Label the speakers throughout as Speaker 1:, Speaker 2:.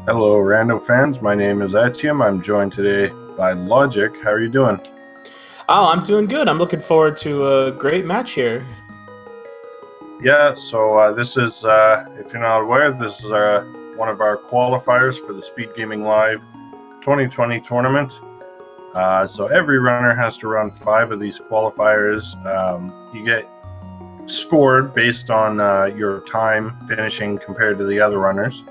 Speaker 1: Hello, Rando fans. My name is Etienne. I'm joined today by Logic. How are you doing?
Speaker 2: Oh, I'm doing good. I'm looking forward to a great match here.
Speaker 1: Yeah, so this is, if you're not aware, this is one of our qualifiers for the SpeedGaming Live 2020 tournament. So every runner has to run 5 of these qualifiers. You get scored based on your time finishing compared to the other runners.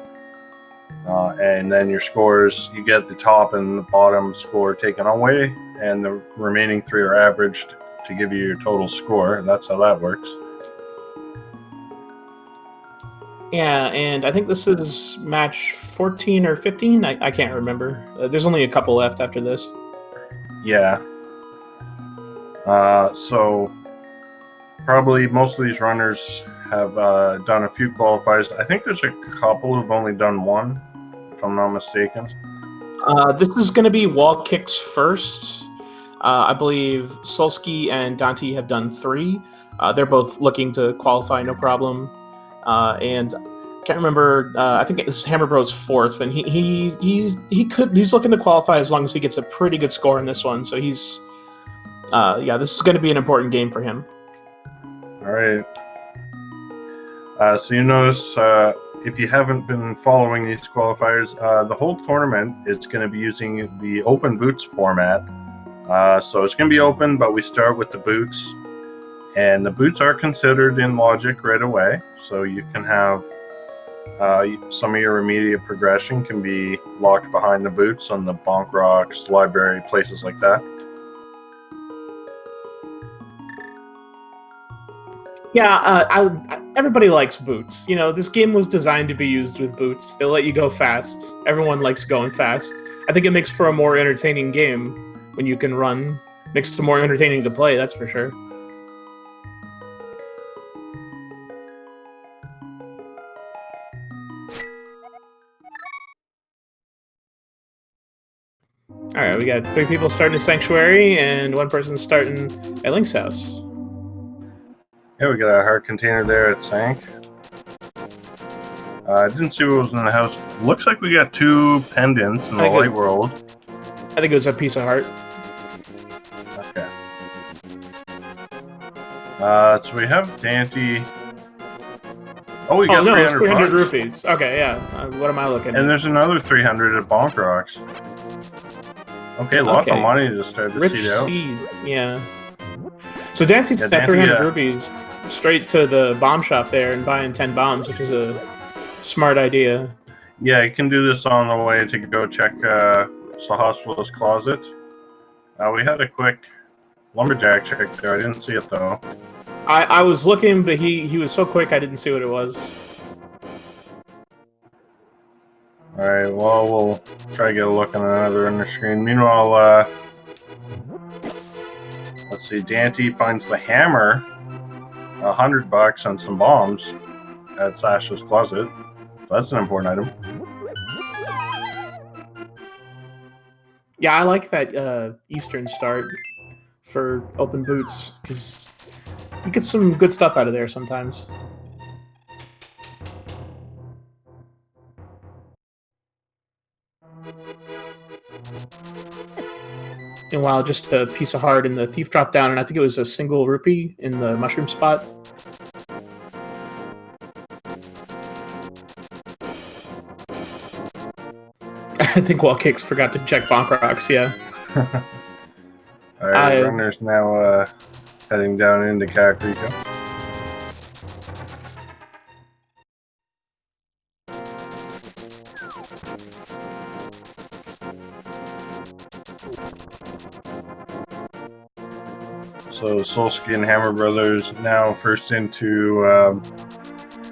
Speaker 1: And then your scores, you get the top and the bottom score taken away, and the remaining 3 are averaged to give you your total score. That's how that works.
Speaker 2: Yeah, and I think this is match 14 or 15. I can't remember. There's only a couple left after this.
Speaker 1: Yeah. So probably most of these runners have done a few qualifiers. I think there's a couple who've only done one, if I'm not mistaken.
Speaker 2: This is going to be wall kicks first. I believe Solsky and Dante have done 3. They're both looking to qualify, no problem. And can't remember. I think this is Hammer Bros 4th, and he's looking to qualify as long as he gets a pretty good score in this one. So he's this is going to be an important game for him.
Speaker 1: All right. So you notice, if you haven't been following these qualifiers, the whole tournament is going to be using the open boots format. So it's going to be open, but we start with the boots. And the boots are considered in Logic right away. So you can have some of your immediate progression can be locked behind the boots on the bonk rocks, library, places like that.
Speaker 2: Yeah, everybody likes boots. You know, this game was designed to be used with boots. They let you go fast. Everyone likes going fast. I think it makes for a more entertaining game when you can run. Makes it more entertaining to play, that's for sure. All right, we got 3 people starting a Sanctuary and 1 person starting at Link's house.
Speaker 1: Yeah, we got a heart container there at Sank. I didn't see what was in the house. Looks like we got 2 pendants in the light world.
Speaker 2: I think it was a piece of heart.
Speaker 1: Okay. So we have Dante. Oh, we got 300
Speaker 2: it's 300 rupees. Okay, yeah. What am I looking at?
Speaker 1: And there's another 300 at Bonk Rocks. Okay, lots of money to start the
Speaker 2: Rich
Speaker 1: seed out.
Speaker 2: Seed, yeah. So Dancy's at 300 rupees straight to the bomb shop there and buying 10 bombs, which is a smart idea.
Speaker 1: Yeah, you can do this on the way to go check Sahaswala's closet. We had a quick lumberjack check there. I didn't see it though.
Speaker 2: I was looking, but he was so quick I didn't see what it was.
Speaker 1: Alright, well, we'll try to get a look on another on the screen. Meanwhile, let's see, Dante finds the hammer, $100 and some bombs at Sasha's closet. So that's an important item.
Speaker 2: Yeah, I like that Eastern start for open boots, because you get some good stuff out of there sometimes. Meanwhile, just a piece of heart and the thief dropped down, and I think it was a single rupee in the mushroom spot. I think Wall Kicks forgot to check Bonk Rocks, yeah.
Speaker 1: Alright, runner's now heading down into Kakariko. So Solsky and Hammer Brothers now first into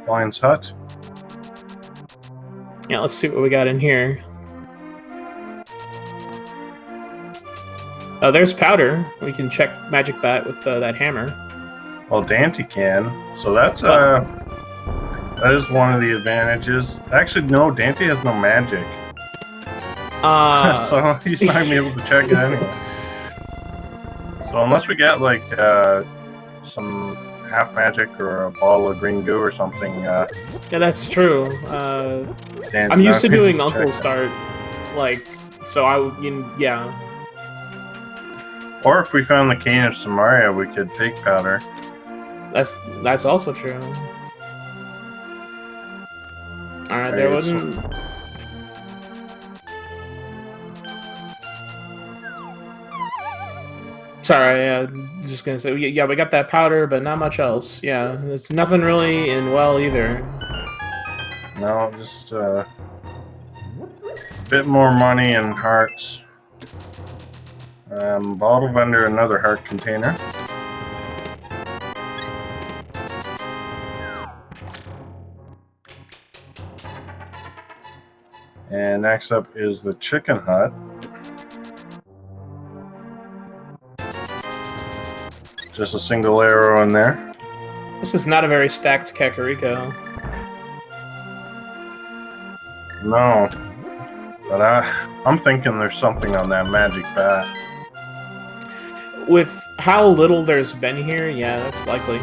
Speaker 1: Lion's Hut.
Speaker 2: Yeah, let's see what we got in here. Oh, there's Powder. We can check Magic Bat with that hammer.
Speaker 1: Well, Dante can. So that's that is one of the advantages. Actually, no, Dante has no magic. So he's not gonna be able to check it anyway. So unless we get like some half magic or a bottle of green goo or something.
Speaker 2: Yeah, that's true.
Speaker 1: Dan's
Speaker 2: I'm used to
Speaker 1: not gonna
Speaker 2: doing
Speaker 1: check
Speaker 2: Uncle
Speaker 1: that.
Speaker 2: Start, like, so yeah.
Speaker 1: Or if we found the cane of Samaria, we could take powder.
Speaker 2: That's also true. Alright, there
Speaker 1: Right, so-
Speaker 2: wasn't... Sorry, I was just gonna say, yeah, we got that powder, but not much else. Yeah, it's nothing really in well either.
Speaker 1: No, just a bit more money and hearts. Bottle vendor, another heart container. And next up is the chicken hut. Just a single arrow in there.
Speaker 2: This is not a very stacked Kakariko.
Speaker 1: No, but I'm thinking there's something on that magic bat.
Speaker 2: With how little there's been here, yeah, that's likely.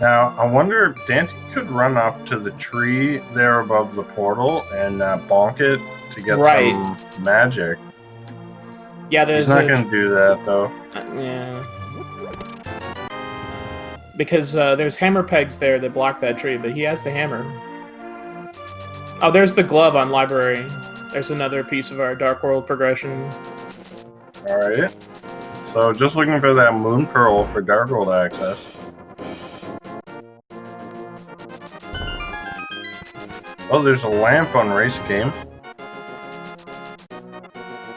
Speaker 1: Now, I wonder if Dante could run up to the tree there above the portal and bonk it to get some magic.
Speaker 2: Yeah, there's
Speaker 1: He's not going to do that, though.
Speaker 2: Yeah. Because there's hammer pegs there that block that tree, but he has the hammer. Oh, there's the glove on library. There's another piece of our Dark World progression.
Speaker 1: Alright. So, just looking for that moon pearl for Dark World access. Oh, there's a lamp on race game.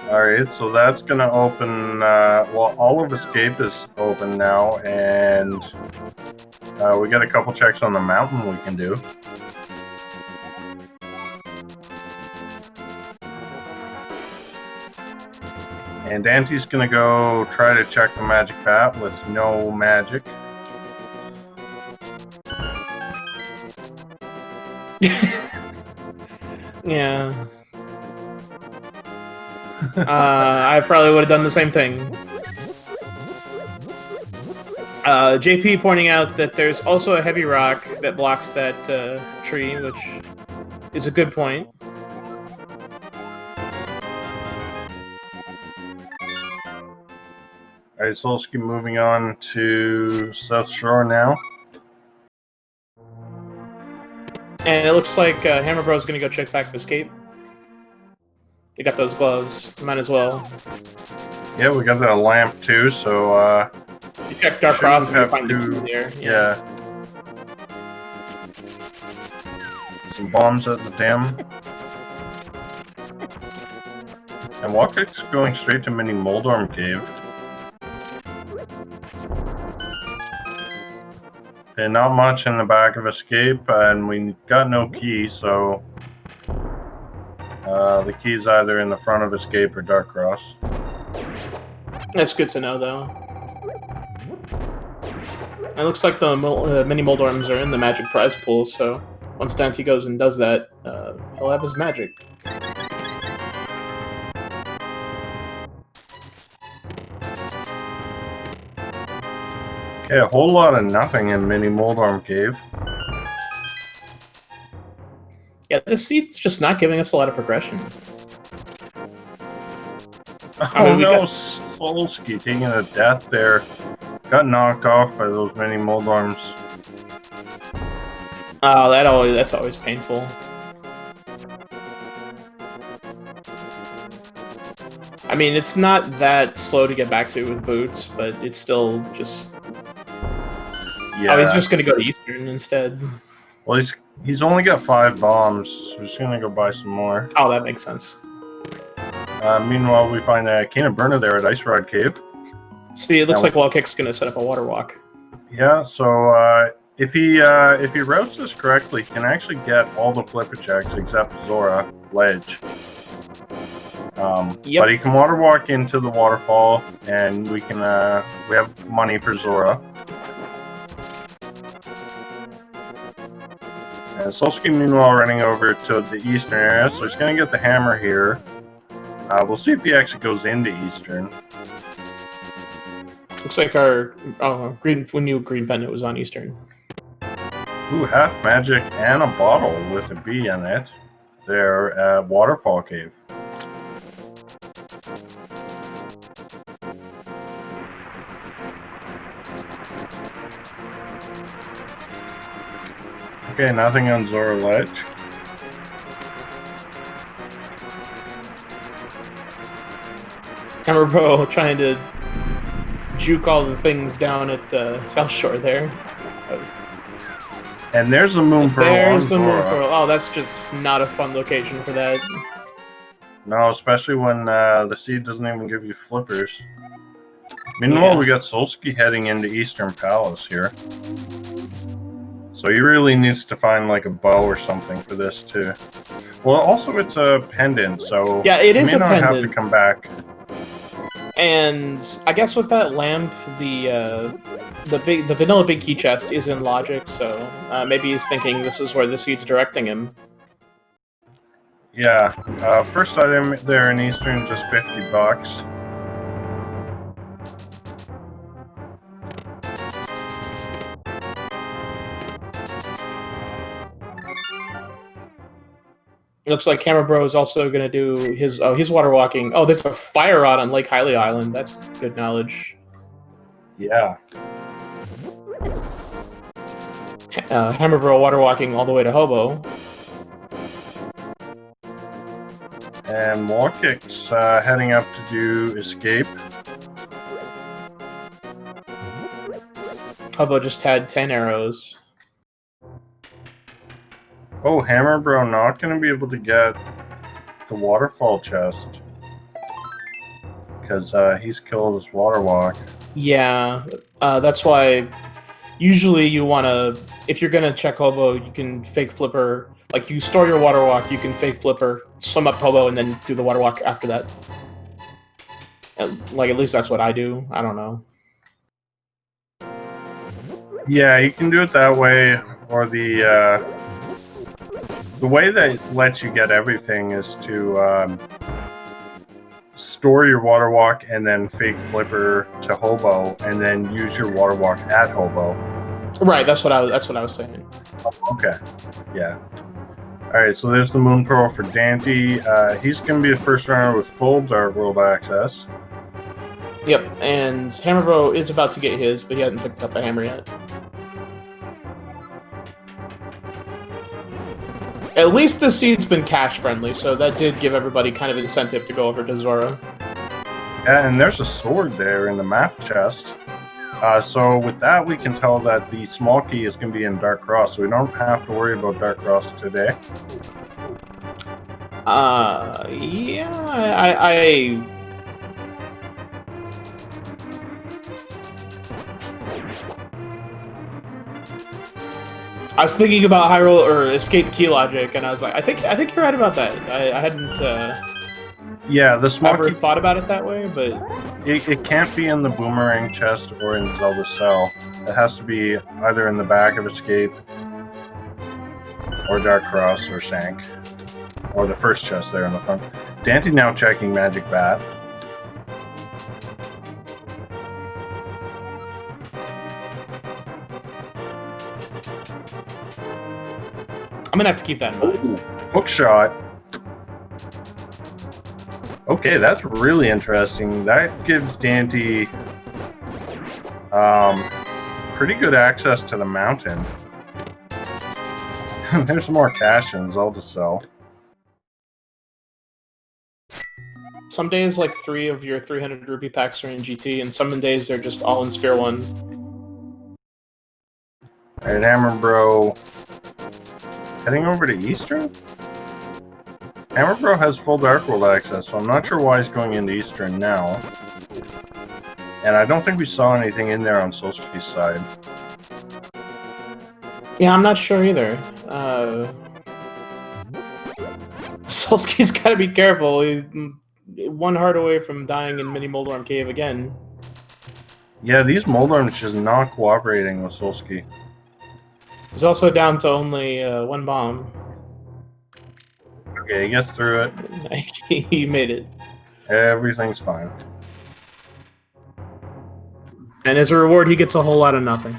Speaker 1: Alright, so that's going to open, well, all of escape is open now, and we got a couple checks on the mountain we can do. And Dante's going to go try to check the magic bat with no magic.
Speaker 2: Yeah. I probably would have done the same thing. JP pointing out that there's also a heavy rock that blocks that tree, which is a good point.
Speaker 1: Alright, so let's keep moving on to South Shore now.
Speaker 2: And it looks like Hammer Bro's gonna go check back the escape. They got those gloves. Might as well.
Speaker 1: Yeah, we got that lamp too, so
Speaker 2: you check Dark Cross if you find the key there.
Speaker 1: Yeah. Some bombs at the dam. And Walker's going straight to Mini Moldorm Cave. And not much in the back of escape, and we got no key, so the key's either in the front of escape or Dark Cross.
Speaker 2: That's good to know, though. It looks like the mini Moldorms are in the magic prize pool, so once Dante goes and does that, he'll have his magic.
Speaker 1: Okay, a whole lot of nothing in Mini Moldorm Cave.
Speaker 2: Yeah, this seat's just not giving us a lot of progression.
Speaker 1: Oh no, Solsky taking a death there. Got knocked off by those Mini Moldorms.
Speaker 2: Oh, that's always painful. I mean, it's not that slow to get back to with boots, but it's still just... Yeah. Oh, he's just gonna go to Eastern instead.
Speaker 1: Well, he's only got 5 bombs, so he's gonna go buy some more.
Speaker 2: Oh, that makes sense.
Speaker 1: Meanwhile, we find a Cane of Burner there at Ice Rod Cave.
Speaker 2: See, it looks like Wallkick's gonna set up a water walk.
Speaker 1: Yeah, so if he routes this correctly, he can actually get all the flipper checks except Zora Ledge.
Speaker 2: Yep.
Speaker 1: But he can water walk into the waterfall, and we can we have money for Zora. And Solsky meanwhile running over to the eastern area, so he's going to get the hammer here. We'll see if he actually goes into Eastern.
Speaker 2: Looks like our we knew green pendant was on Eastern.
Speaker 1: Ooh, half magic and a bottle with a bee in it. They're at Waterfall Cave. Okay, nothing on Zora Ledge.
Speaker 2: Hammer Bro trying to juke all the things down at South Shore there.
Speaker 1: And there's the Moon Pearl.
Speaker 2: There's
Speaker 1: on
Speaker 2: the
Speaker 1: Zora.
Speaker 2: Moon Pearl. Oh, that's just not a fun location for that.
Speaker 1: No, especially when the seed doesn't even give you flippers. Meanwhile,
Speaker 2: Yeah.
Speaker 1: we got Solsky heading into Eastern Palace here. So he really needs to find like a bow or something for this too. Well, also it's a pendant, so
Speaker 2: Yeah, it is
Speaker 1: he may
Speaker 2: a
Speaker 1: not have to
Speaker 2: pendant.
Speaker 1: come back.
Speaker 2: And I guess with that lamp, the vanilla big key chest is in logic, so maybe he's thinking this is where the seed's directing him.
Speaker 1: Yeah, first item there in Eastern, just $50.
Speaker 2: Looks like Camera Bro is also going to do his water walking. Oh, there's a fire rod on Lake Hiley Island. That's good knowledge.
Speaker 1: Yeah.
Speaker 2: Hammer Bro water walking all the way to Hobo.
Speaker 1: And Wallkick's heading up to do Escape.
Speaker 2: Hobo just had 10 arrows.
Speaker 1: Oh, Hammer Bro not going to be able to get the waterfall chest. Because he's killed his water walk.
Speaker 2: Yeah, that's why usually you want to, if you're going to check Hobo, you can fake flipper. Like, you store your water walk, you can fake flipper, swim up to Hobo, and then do the water walk after that. Like, at least that's what I do. I don't know.
Speaker 1: Yeah, you can do it that way, or the way that lets you get everything is to store your water walk and then fake flipper to Hobo, and then use your water walk at Hobo.
Speaker 2: Right, that's what I was saying.
Speaker 1: Okay, yeah. All right, so there's the Moon Pearl for Dante. He's gonna be a first runner with full Dark World access.
Speaker 2: Yep, and Hammer Bro is about to get his, but he hasn't picked up the hammer yet. At least the seed's been cash friendly, so that did give everybody kind of incentive to go over to Zora.
Speaker 1: Yeah, and there's a sword there in the map chest. So with that, we can tell that the small key is going to be in Dark Cross, so we don't have to worry about Dark Cross today.
Speaker 2: Yeah, I was thinking about Hyrule or Escape Key Logic, and I was like, I think you're right about that. I hadn't
Speaker 1: yeah, the small
Speaker 2: ever
Speaker 1: key,
Speaker 2: thought about it that way, but
Speaker 1: it can't be in the Boomerang chest or in Zelda Cell. It has to be either in the back of Escape or Dark Cross or Sank, or the first chest there in the front. Dante now checking Magic Bat.
Speaker 2: I'm gonna have to keep that in mind.
Speaker 1: Hook shot. Okay, that's really interesting. That gives Dante pretty good access to the mountain. There's more cash in Zelda Cell.
Speaker 2: Some days, like 3 of your 300 rupee packs are in GT, and some days they're just all in Sphere 1.
Speaker 1: Alright, Hammer Bro heading over to Eastern? Hammer Bro has full Dark World access, so I'm not sure why he's going into Eastern now. And I don't think we saw anything in there on Solstice's side.
Speaker 2: Yeah, I'm not sure either. Solsky's gotta be careful. He's one heart away from dying in Mini Moldorm Cave again.
Speaker 1: Yeah, these Moldorms just not cooperating with Solsky.
Speaker 2: He's also down to only 1 bomb.
Speaker 1: Okay, he gets through it.
Speaker 2: He made it.
Speaker 1: Everything's fine.
Speaker 2: And as a reward, he gets a whole lot of nothing.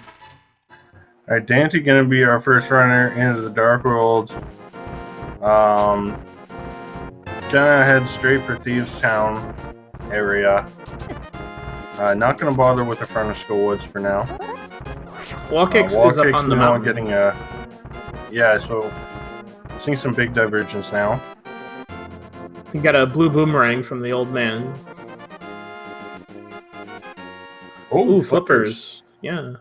Speaker 1: All right, Dante going to be our first runner into the Dark World. Gonna head straight for Thieves Town area. Not gonna bother with the Furnace Woods for now.
Speaker 2: Wallkicks is up on the
Speaker 1: now
Speaker 2: mountain.
Speaker 1: Getting yeah, so seeing some big divergence now.
Speaker 2: You got a blue boomerang from the old man.
Speaker 1: Oh,
Speaker 2: Ooh, flippers. Yeah.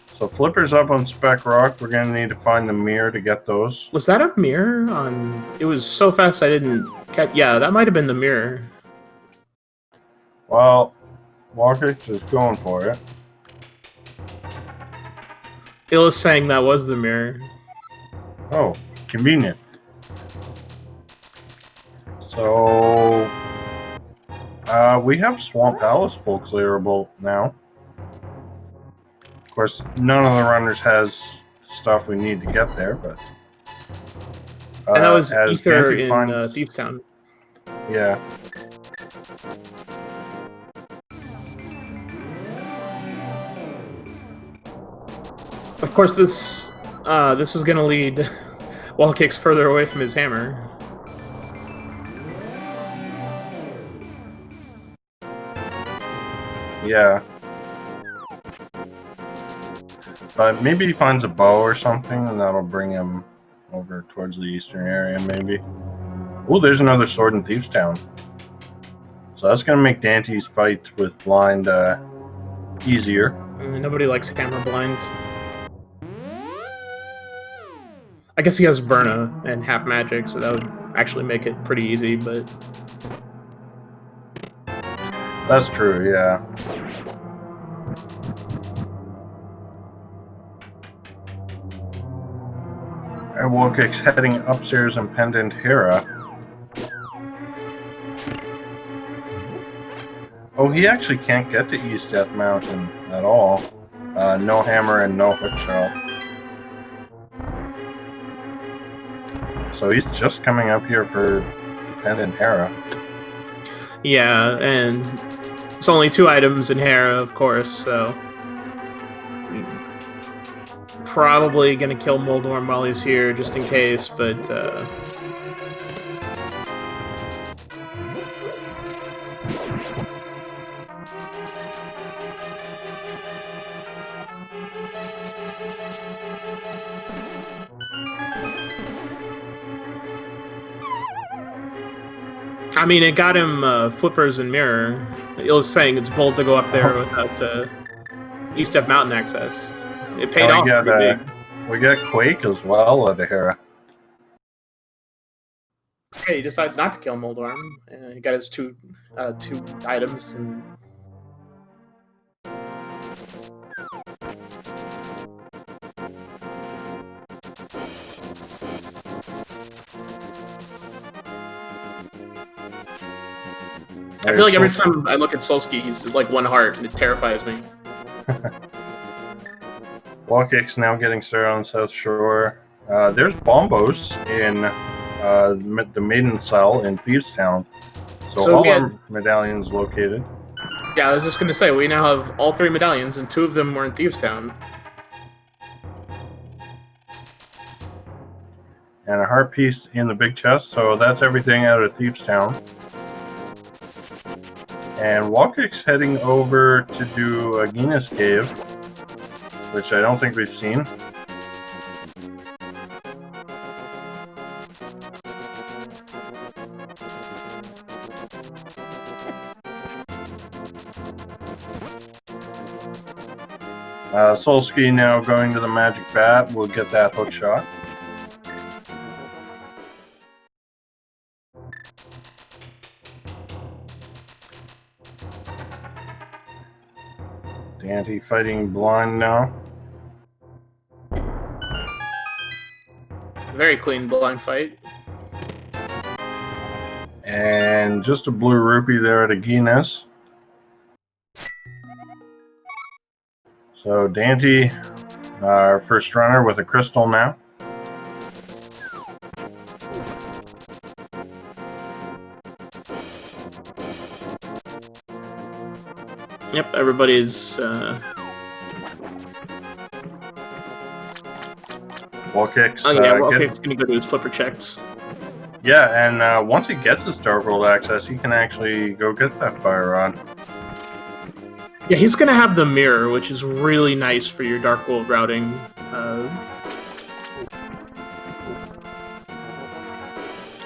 Speaker 1: So flippers up on Spec Rock. We're gonna need to find the mirror to get those.
Speaker 2: Was that a mirror on? It was so fast I didn't catch. Yeah, that might have been the mirror.
Speaker 1: Well, Wallkicks is going for it.
Speaker 2: It was saying that was the mirror.
Speaker 1: Oh, convenient. So we have Swamp Palace full clearable now. Of course, none of the runners has stuff we need to get there, but
Speaker 2: and that was Ether
Speaker 1: Dante
Speaker 2: in Thieves Town.
Speaker 1: Yeah.
Speaker 2: Of course, this is going to lead Wallkicks further away from his hammer.
Speaker 1: Yeah. But maybe he finds a bow or something, and that'll bring him over towards the eastern area, maybe. Oh, there's another Sword in Thieves Town. So that's going to make Dante's fight with Blind easier.
Speaker 2: Nobody likes hammer blind. I guess he has Burna and half magic, so that would actually make it pretty easy, but...
Speaker 1: That's true, yeah. And Wallkicks heading upstairs in Pendant Hera. Oh, he actually can't get to East Death Mountain at all. No hammer and no hook shell. So he's just coming up here for Pendant Hera.
Speaker 2: Yeah, and it's only 2 items in Hera, of course, so... Probably gonna kill Moldorm while he's here, just in case, but... I mean, it got him flippers and mirror. It was saying it's bold to go up there without East Death Mountain access. It paid off pretty big.
Speaker 1: We got Quake as well out of Hera.
Speaker 2: Okay, he decides not to kill Moldorm. He got his two items and... I feel like every time I look at Solsky, he's like 1 heart, and it terrifies me.
Speaker 1: Wallkicks now getting started on South Shore. There's Bombos in the Maiden Cell in Thieves Town. So all our medallions located.
Speaker 2: Yeah, I was just going to say, we now have all 3 medallions, and 2 of them were in Thieves Town.
Speaker 1: And a heart piece in the big chest, so that's everything out of Thieves Town. And Wallkicks heading over to do Agina's Cave, which I don't think we've seen. Solsky now going to the Magic Bat. We'll get that hook shot. Dante fighting Blind now.
Speaker 2: Very clean blind fight.
Speaker 1: And just a blue rupee there at Aguinas. So Dante, our first runner with a crystal now.
Speaker 2: Yep, everybody's...
Speaker 1: Wall kicks.
Speaker 2: Oh yeah, well, okay, it's gonna go to his flipper checks.
Speaker 1: Yeah, and once he gets his Dark World access, he can actually go get that fire rod.
Speaker 2: Yeah, he's gonna have the mirror, which is really nice for your Dark World routing.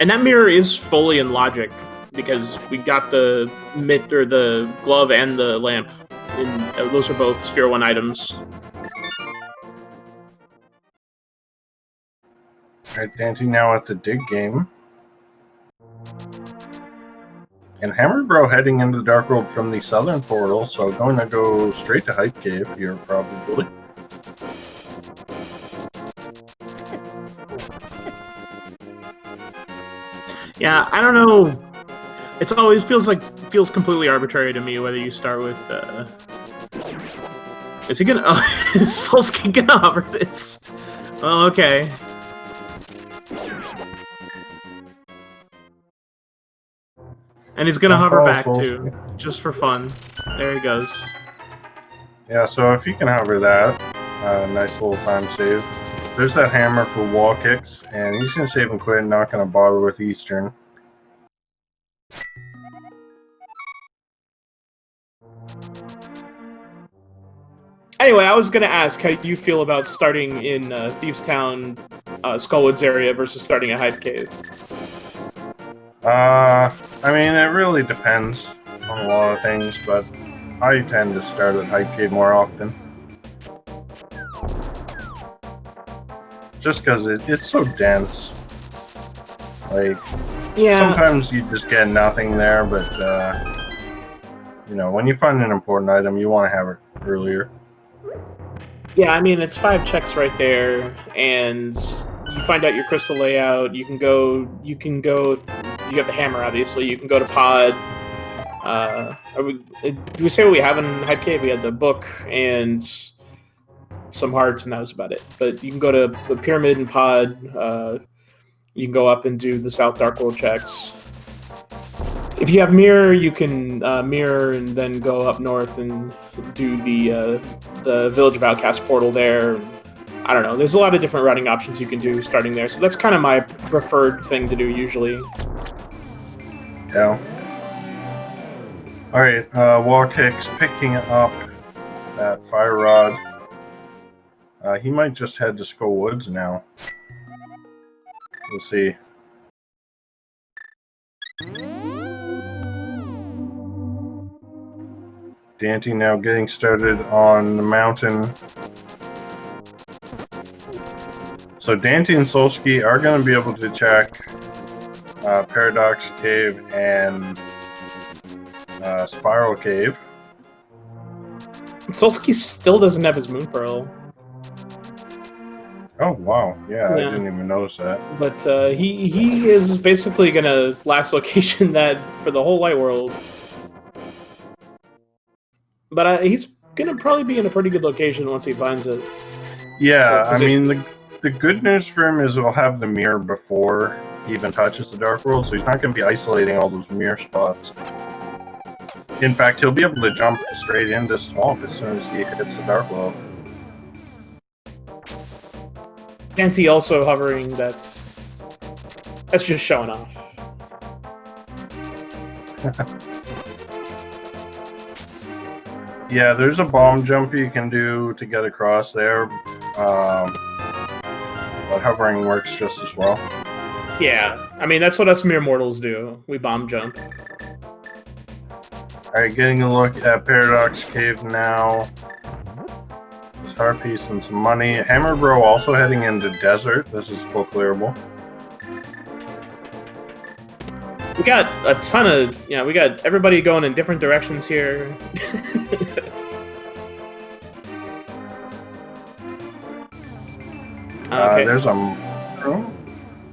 Speaker 2: And that mirror is fully in logic because we got the mitt or the glove and the lamp. Those are both Sphere 1 items.
Speaker 1: Alright, Dante now at the dig game. And Hammerbro heading into the Dark World from the southern portal, so going to go straight to Hype Cave here, probably.
Speaker 2: Yeah, I don't know. It's always feels completely arbitrary to me whether you start with. Is he gonna? Oh, is Solsky gonna hover this? Oh, okay. And he's gonna hover back too, just for fun. There he goes.
Speaker 1: Yeah, so if you can hover that, nice little time save. There's that hammer for wall kicks, and he's gonna save and quit, not gonna bother with Eastern.
Speaker 2: Anyway, I was gonna ask how you feel about starting in Thieves Town, Skullwoods area versus starting at Hype Cave.
Speaker 1: I mean, it really depends on a lot of things, but I tend to start at Hype Cave more often. Just because it's so dense. Like,
Speaker 2: yeah,
Speaker 1: sometimes you just get nothing there, but, you know, when you find an important item, you want to have it earlier.
Speaker 2: Yeah, I mean, it's 5 checks right there, and you find out your crystal layout, you have the hammer, obviously, you can go to Pod. Do we say what we have in Hype Cave? We had the book and some hearts, and that was about it. But you can go to the Pyramid and Pod, you can go up and do the South Dark World checks. If you have Mirror, you can Mirror and then go up north and do the Village of Outcast portal there. I don't know. There's a lot of different routing options you can do starting there. So that's kind of my preferred thing to do usually.
Speaker 1: Yeah. Alright, wall kicks picking up that fire rod. He might just head to Skull Woods now. We'll see. Dante now getting started on the mountain. So Dante and Solsky are going to be able to check Paradox Cave and Spiral Cave.
Speaker 2: Solsky still doesn't have his Moon Pearl.
Speaker 1: Oh wow, yeah, I didn't even notice that.
Speaker 2: But he is basically gonna last location that for the whole Light World. But he's gonna probably be in a pretty good location once he finds it.
Speaker 1: Yeah, I mean the good news for him is he'll have the mirror before he even touches the Dark World, so he's not going to be isolating all those mirror spots. In fact, he'll be able to jump straight into Swamp as soon as he hits the Dark World.
Speaker 2: Dante also hovering, that's just showing off.
Speaker 1: Yeah, there's a bomb jump you can do to get across there, but hovering works just as well.
Speaker 2: Yeah, I mean, that's what us mere mortals do. We bomb jump.
Speaker 1: Alright, getting a look at Paradox Cave now. There's Harpiece and some money. Hammerbro also heading into Desert. This is full clearable.
Speaker 2: We got a ton of, we got everybody going in different directions here. Okay.
Speaker 1: There's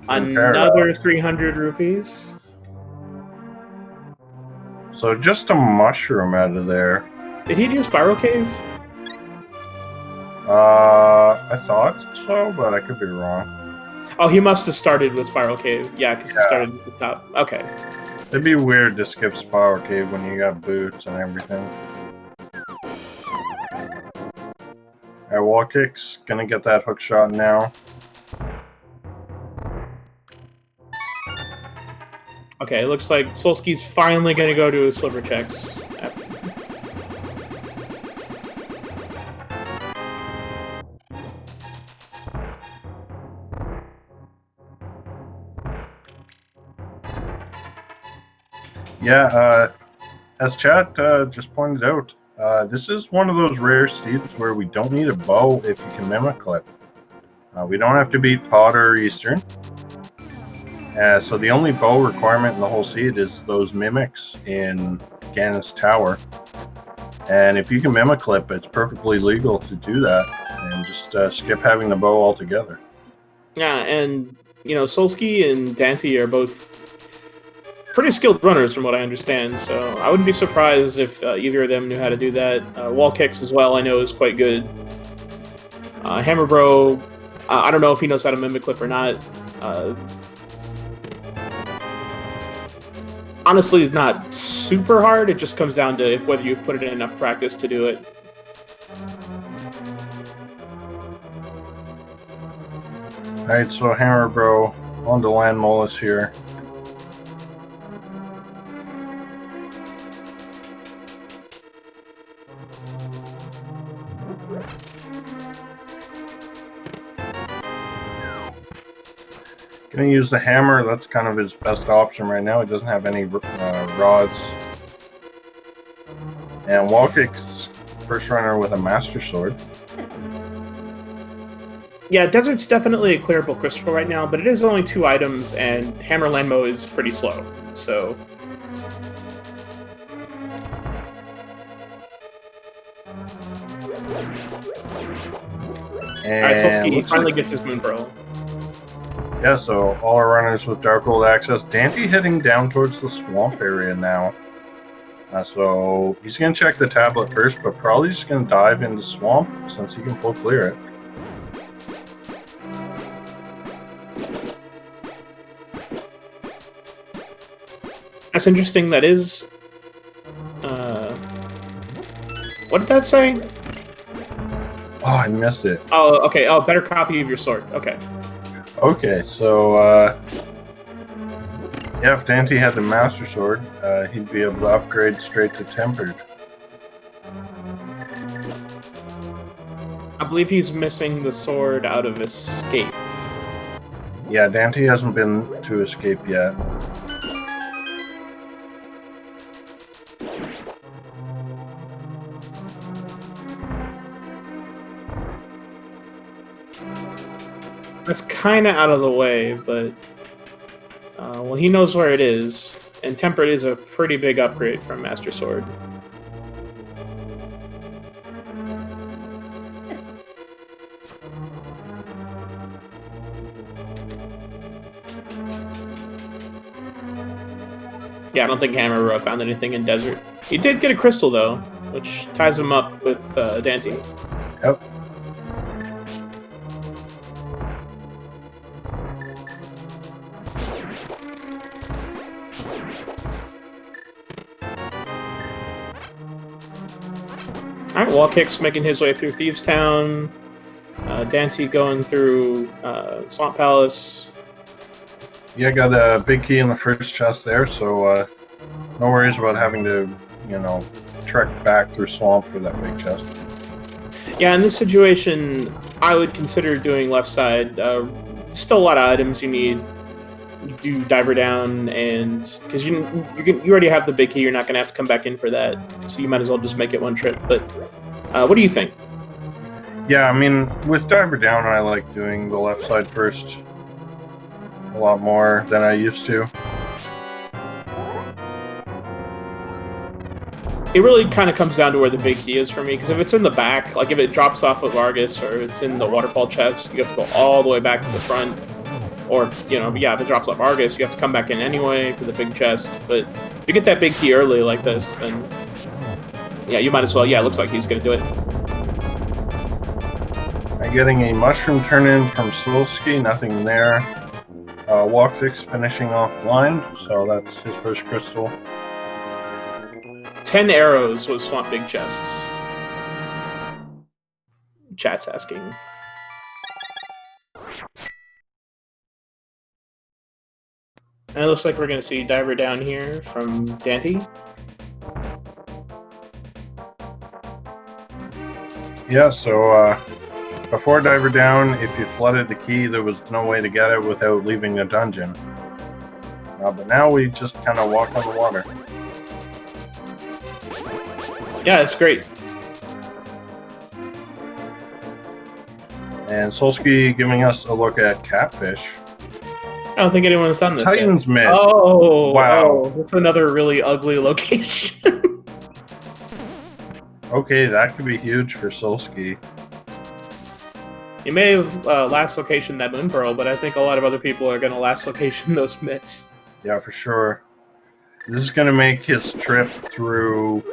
Speaker 2: another 300 rupees.
Speaker 1: So just a mushroom out of there.
Speaker 2: Did he do Spiral Cave?
Speaker 1: I thought so, but I could be wrong.
Speaker 2: Oh, he must have started with Spiral Cave. Yeah, because he started at the top. Okay.
Speaker 1: It'd be weird to skip Spiral Cave when you got boots and everything. Our wall kick's gonna get that hook shot now.
Speaker 2: Okay, it looks like Solski's finally going to go to his sliver checks.
Speaker 1: Yeah, as chat just pointed out, this is one of those rare seeds where we don't need a bow if you can mimic clip. We don't have to beat Potter or Eastern. So the only bow requirement in the whole seed is those mimics in Gannis Tower. And if you can mimic clip, it's perfectly legal to do that and just skip having the bow altogether.
Speaker 2: Yeah, and, you know, Solski and Dante are both pretty skilled runners from what I understand, so I wouldn't be surprised if either of them knew how to do that. Wall kicks as well, I know, is quite good. Hammer Bro, I don't know if he knows how to mimic clip or not. Honestly, not super hard. It just comes down to whether you've put it in enough practice to do it.
Speaker 1: Alright, so Hammer Bro on to land Molus here. Gonna use the hammer. That's kind of his best option right now. He doesn't have any rods. And wall kicks first runner with a master sword.
Speaker 2: Yeah, Desert's definitely a clearable crystal right now, but it is only 2 items, and Hammer Landmo is pretty slow, so... Alright, Solski finally gets his Moon Pearl.
Speaker 1: Yeah, so all our runners with Dark Gold access. Dante heading down towards the swamp area now. So he's going to check the tablet first, but probably just going to dive into swamp since he can full clear it.
Speaker 2: That's interesting. That is... what did that say?
Speaker 1: Oh, I missed it.
Speaker 2: Oh, okay. Oh, better copy of your sword. Okay.
Speaker 1: Okay, so yeah, if Dante had the Master Sword, he'd be able to upgrade straight to Tempered.
Speaker 2: I believe he's missing the sword out of Escape.
Speaker 1: Yeah, Dante hasn't been to Escape yet.
Speaker 2: That's kind of out of the way, but... well, he knows where it is, and Tempered is a pretty big upgrade from Master Sword. Yeah, I don't think Hammer Bro found anything in Desert. He did get a crystal, though, which ties him up with Dante.
Speaker 1: Yep.
Speaker 2: Alright, Wall Kick's making his way through Thieves Town. Dante going through Swamp Palace.
Speaker 1: Yeah, got a big key in the first chest there, so no worries about having to, you know, trek back through swamp for that big chest.
Speaker 2: Yeah, in this situation, I would consider doing left side. Still a lot of items you need. You do Diver Down, and because you already have the big key, you're not going to have to come back in for that, so you might as well just make it one trip. But what do you think?
Speaker 1: Yeah, I mean, with Diver Down, I like doing the left side first a lot more than I used to.
Speaker 2: It really kind of comes down to where the big key is for me, because if it's in the back, like if it drops off with Vargas, or it's in the waterfall chest, you have to go all the way back to the front. Or, you know, yeah, if it drops off Vargas, you have to come back in anyway for the big chest. But if you get that big key early like this, then yeah, you might as well. Yeah, it looks like he's going to do it.
Speaker 1: I'm getting a mushroom turn-in from Solski, nothing there. Walk 6 finishing off blind, so that's his first crystal.
Speaker 2: 10 arrows was Swamp Big Chest. chat's asking. And it looks like we're going to see Diver down here from Dante.
Speaker 1: Yeah, so before Diver Down, if you flooded the key, there was no way to get it without leaving the dungeon. But now we just kind of walk on the water.
Speaker 2: Yeah, it's great.
Speaker 1: And Solsky giving us a look at Catfish.
Speaker 2: I don't think anyone's done this
Speaker 1: Titan's
Speaker 2: yet.
Speaker 1: Mid.
Speaker 2: Oh,
Speaker 1: wow.
Speaker 2: Oh, that's another really ugly location.
Speaker 1: Okay, that could be huge for Solsky.
Speaker 2: You may have last location that Moon Pearl, but I think a lot of other people are going to last location those mitts.
Speaker 1: Yeah, for sure. This is going to make his trip through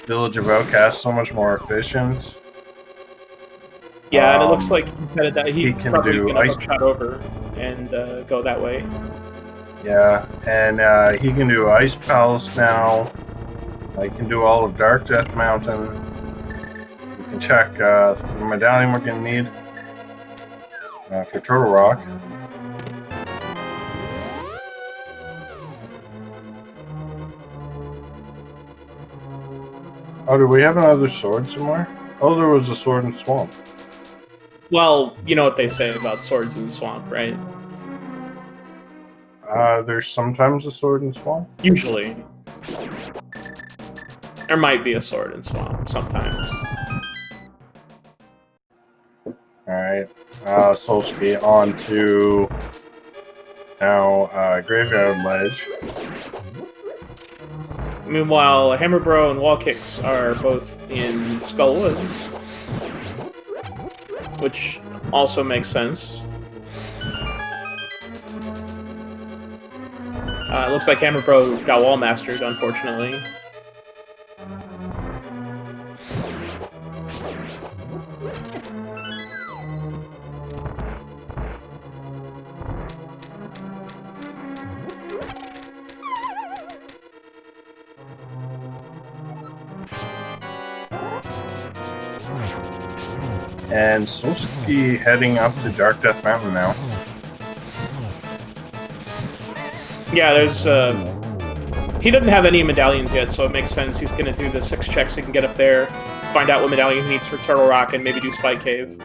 Speaker 1: Village of Outcasts so much more efficient.
Speaker 2: Yeah, and it looks like he said that he
Speaker 1: can
Speaker 2: probably
Speaker 1: do
Speaker 2: going to hookshot over and go that way.
Speaker 1: Yeah, and he can do Ice Palace now. He can do all of Dark Death Mountain. We can check the medallion we're going to need for Turtle Rock. Oh, do we have another sword somewhere? Oh, there was a sword in Swamp.
Speaker 2: Well, you know what they say about swords in the swamp, right?
Speaker 1: There's sometimes a sword in Swamp?
Speaker 2: Usually. There might be a sword in swamp, sometimes.
Speaker 1: Alright, Solsky on to now Graveyard Ledge.
Speaker 2: Meanwhile, Hammerbro and Wall Kicks are both in Skull Woods, which also makes sense. It looks like Hammerbro got wall mastered, unfortunately.
Speaker 1: And Solsky heading up to Dark Death Mountain now.
Speaker 2: Yeah, there's he doesn't have any medallions yet, so it makes sense he's gonna do the 6 checks he can get up there, find out what medallion he needs for Turtle Rock, and maybe do Spike Cave.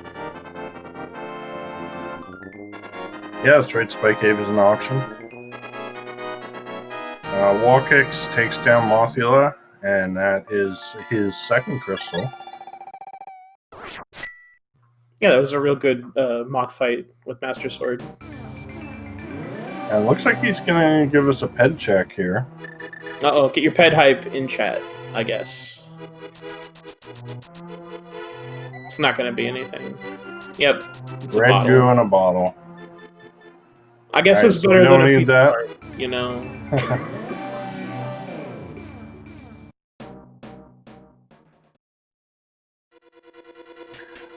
Speaker 1: Yeah, that's right, Spike Cave is an option. Wall Kicks takes down Mothula, and that is his second crystal.
Speaker 2: Yeah, that was a real good moth fight with Master Sword.
Speaker 1: And it looks like he's going to give us a ped check here.
Speaker 2: Uh-oh, get your ped hype in chat, I guess. It's not going to be anything. Yep, it's
Speaker 1: Red
Speaker 2: a bottle.
Speaker 1: goo in a bottle.
Speaker 2: I guess
Speaker 1: All
Speaker 2: it's
Speaker 1: right, so
Speaker 2: better
Speaker 1: we
Speaker 2: than
Speaker 1: don't
Speaker 2: a
Speaker 1: need
Speaker 2: piece
Speaker 1: that.
Speaker 2: of art, you know?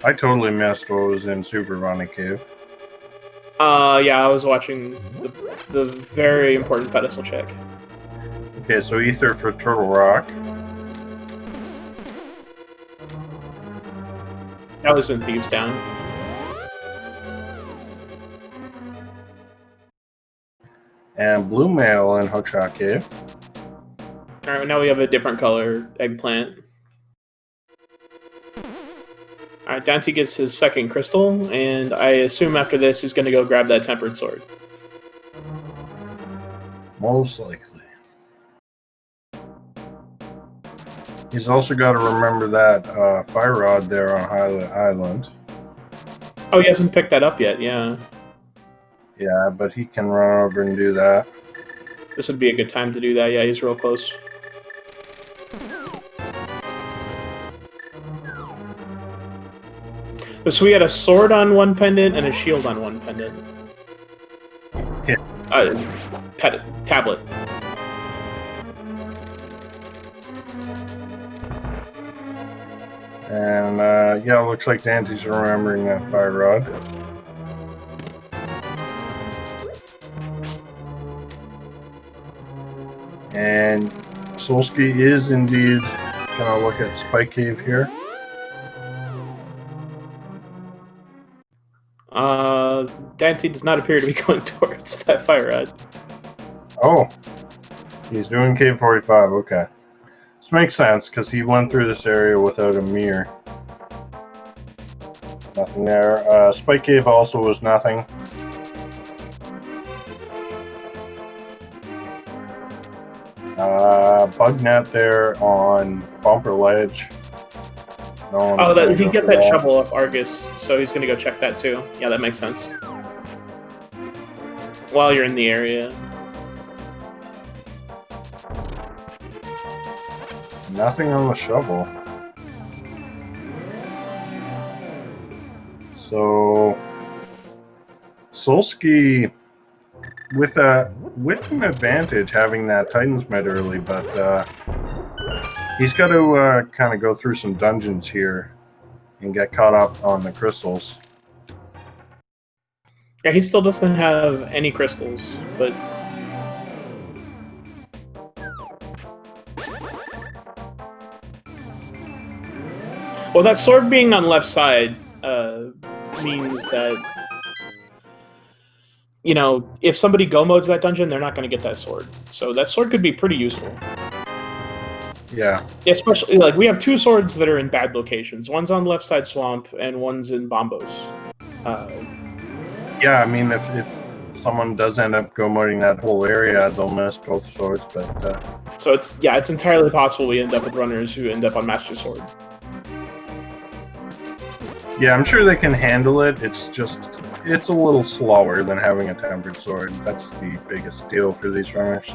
Speaker 1: I totally missed what was in Super Ronnie Cave.
Speaker 2: Yeah, I was watching the very important pedestal check.
Speaker 1: Okay, so Ether for Turtle Rock.
Speaker 2: That was in Thieves Town.
Speaker 1: And Blue Mail in Hookshot Cave.
Speaker 2: Alright, now we have a different color eggplant. Alright, Dante gets his second crystal, and I assume after this he's going to go grab that tempered sword.
Speaker 1: Most likely. He's also got to remember that fire rod there on Highland Island.
Speaker 2: Oh, he hasn't picked that up yet, yeah.
Speaker 1: Yeah, but he can run over and do that.
Speaker 2: This would be a good time to do that, yeah, he's real close. So we had a sword on one pendant and a shield on one pendant.
Speaker 1: Yeah.
Speaker 2: Tablet.
Speaker 1: And yeah, looks like Dante's remembering that fire rod. And Solsky is indeed gonna look at Spike Cave here.
Speaker 2: Dante does not appear to be going towards that fire rod.
Speaker 1: Oh, he's doing K45. Okay, this makes sense because he went through this area without a mirror. Nothing there. Spike Cave also was nothing. Bug net there on Bumper Ledge. No
Speaker 2: Oh, he got that shovel off Argus, so he's going to go check that too. Yeah, that makes sense. While you're in the area.
Speaker 1: Nothing on the shovel. So Solsky with an advantage having that Titan's Med early, but he's got to kind of go through some dungeons here and get caught up on the crystals.
Speaker 2: Yeah, he still doesn't have any crystals, but... Well, that sword being on left side means that, you know, if somebody go modes that dungeon, they're not going to get that sword. So that sword could be pretty useful.
Speaker 1: Yeah.
Speaker 2: Especially, like, we have two swords that are in bad locations. One's on left side swamp, and one's in Bombos.
Speaker 1: Yeah, I mean, if someone does end up go moding that whole area, they'll miss both swords, but...
Speaker 2: So it's entirely possible we end up with runners who end up on Master Sword.
Speaker 1: Yeah, I'm sure they can handle it. It's a little slower than having a tempered sword. That's the biggest deal for these runners.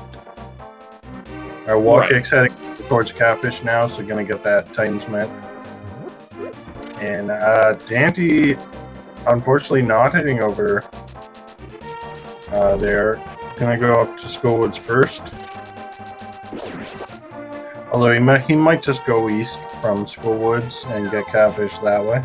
Speaker 1: Our wall kick's heading towards Catfish now, so gonna get that Titan's Met. And Dante, unfortunately, not heading over there. Gonna go up to Skullwoods first. Although he might just go east from Skullwoods and get Catfish that way.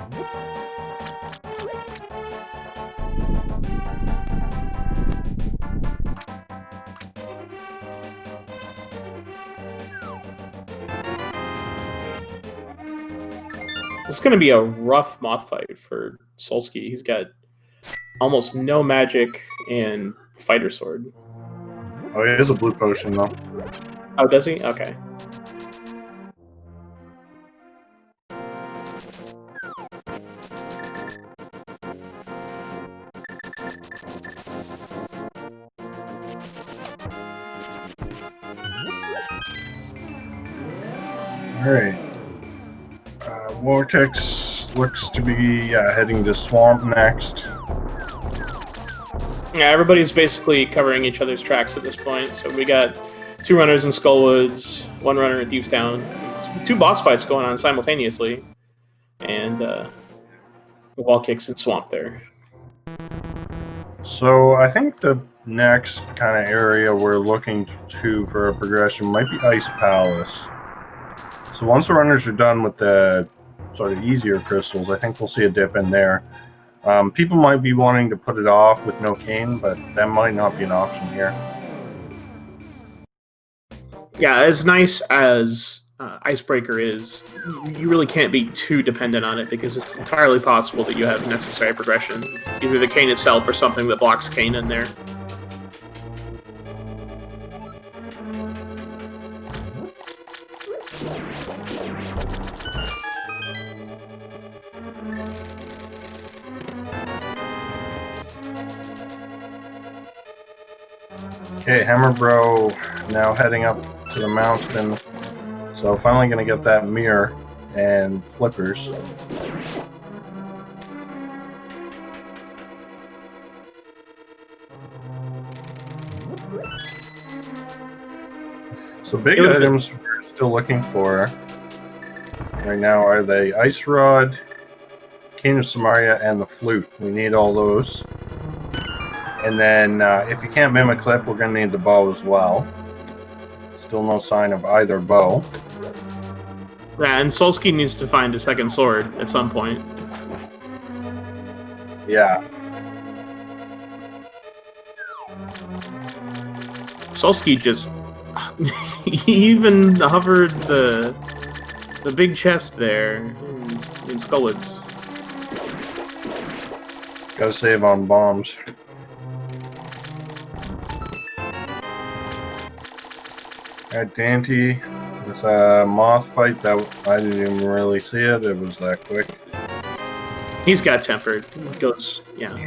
Speaker 2: This is going to be a rough moth fight for Solsky. He's got almost no magic and fighter sword.
Speaker 1: Oh, he has a blue potion, though.
Speaker 2: Oh, does he? Okay.
Speaker 1: Alright. Vortex looks to be heading to Swamp next.
Speaker 2: Yeah, everybody's basically covering each other's tracks at this point. So we got two runners in Skullwoods, one runner at Deepstown, two boss fights going on simultaneously, and wall kicks in Swamp there.
Speaker 1: So I think the next kind of area we're looking to for a progression might be Ice Palace. So once the runners are done with the sort of easier crystals, I think we'll see a dip in there. People might be wanting to put it off with no cane, but that might not be an option here.
Speaker 2: Yeah, as nice as Icebreaker is, you really can't be too dependent on it because it's entirely possible that you have necessary progression, either the cane itself or something that blocks cane in there.
Speaker 1: Okay, Hammer Bro now heading up to the mountain. So finally going to get that mirror and flippers. So big items we're still looking for right now are the Ice Rod, Cane of Samaria, and the Flute. We need all those. And then if you can't Mimic Clip, we're going to need the bow as well. Still no sign of either bow.
Speaker 2: Yeah, and Solsky needs to find a second sword at some point.
Speaker 1: Yeah.
Speaker 2: Solsky just... he even hovered the big chest there in Skullwoods.
Speaker 1: Gotta save on bombs. Alright, Dante with a moth fight that I didn't even really see it. It was that quick.
Speaker 2: He's got tempered. It goes, yeah.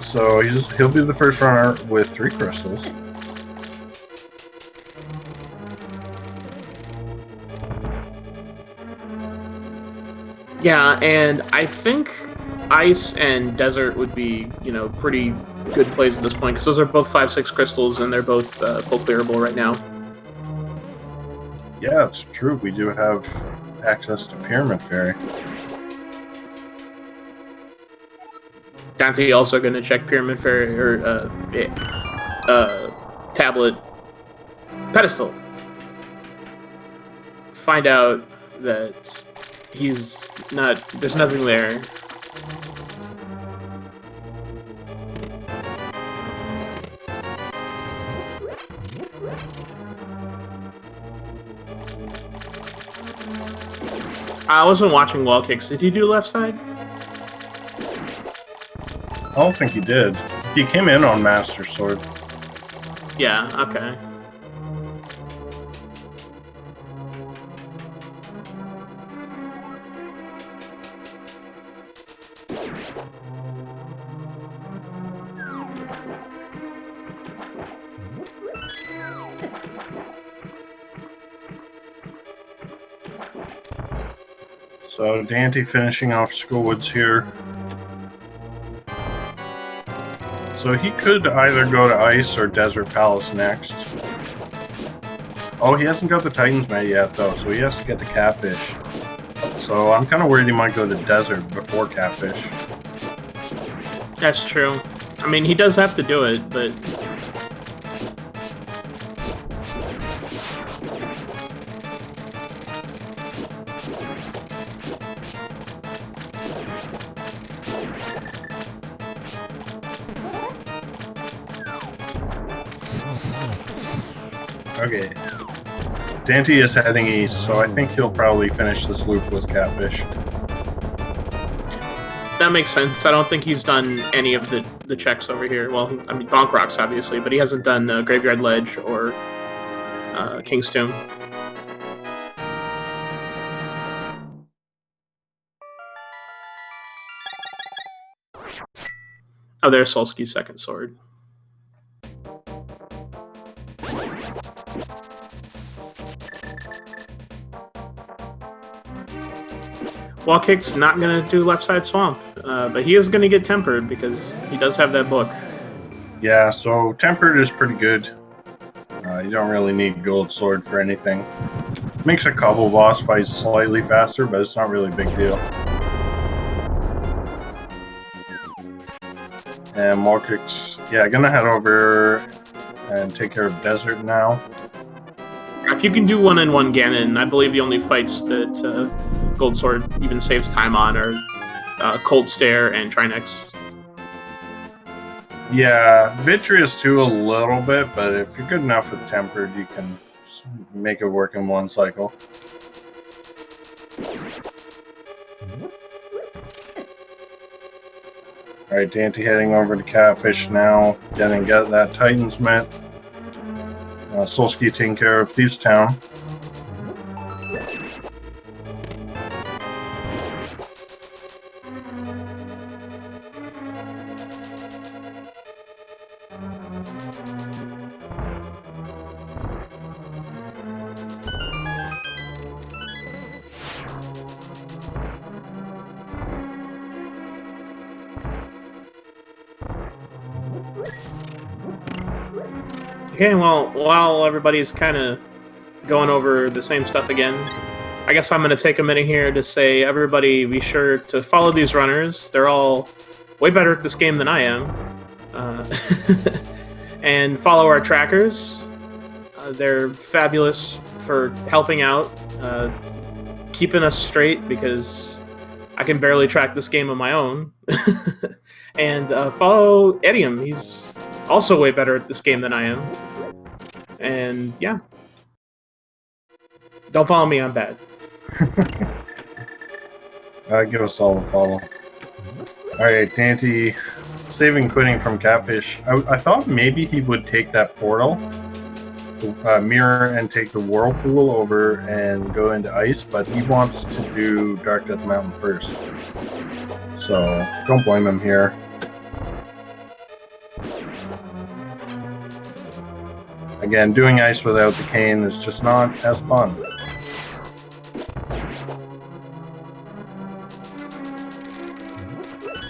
Speaker 1: So he'll be the first runner with 3 crystals.
Speaker 2: Yeah, and I think ice and desert would be, pretty good plays at this point, because those are both 5/6 crystals, and they're both full clearable right now.
Speaker 1: Yeah, it's true. We do have access to Pyramid Fairy.
Speaker 2: Dante also going to check Pyramid Fairy, or tablet pedestal. Find out that there's nothing there. I wasn't watching wall kicks. Did he do left side?
Speaker 1: I don't think he did. He came in on Master Sword.
Speaker 2: Yeah, okay.
Speaker 1: So Dante finishing off Schoolwoods here. So he could either go to Ice or Desert Palace next. Oh, he hasn't got the Titan's Mate yet, though, so he has to get the Catfish. So I'm kind of worried he might go to Desert before Catfish.
Speaker 2: That's true. I mean, he does have to do it, but...
Speaker 1: Okay. Dante is heading east, so I think he'll probably finish this loop with Catfish.
Speaker 2: That makes sense. I don't think he's done any of the checks over here. Well, I mean, Bonk Rocks, obviously, but he hasn't done Graveyard Ledge or King's Tomb. Oh, there's Solski's second sword. Wall kick's not going to do left side swamp, but he is going to get tempered because he does have that book.
Speaker 1: Yeah, so tempered is pretty good. You don't really need gold sword for anything. Makes a couple boss fights slightly faster, but it's not really a big deal. And Morkix, yeah, gonna head over and take care of Desert now.
Speaker 2: If you can do 1-on-1 Ganon, I believe the only fights that Gold Sword even saves time on are Cold Stare and Trinex.
Speaker 1: Yeah, Vitreous too a little bit, but if you're good enough with Tempered, you can make it work in one cycle. Alright, Dante heading over to Catfish now, get that Titan's Met. Solski taking care of Thieves Town.
Speaker 2: Okay, well, while everybody's kind of going over the same stuff again, I guess I'm going to take a minute here to say, everybody be sure to follow these runners. They're all way better at this game than I am. And follow our trackers. They're fabulous for helping out, keeping us straight, because I can barely track this game on my own. And follow Edium. He's also way better at this game than I am. And yeah. Don't follow me, I'm bad.
Speaker 1: Give us all a follow. Alright, Dante saving quitting from Catfish. I thought maybe he would take that portal, mirror, and take the whirlpool over and go into ice, but he wants to do Dark Death Mountain first. So don't blame him here. Again, doing ice without the cane is just not as fun.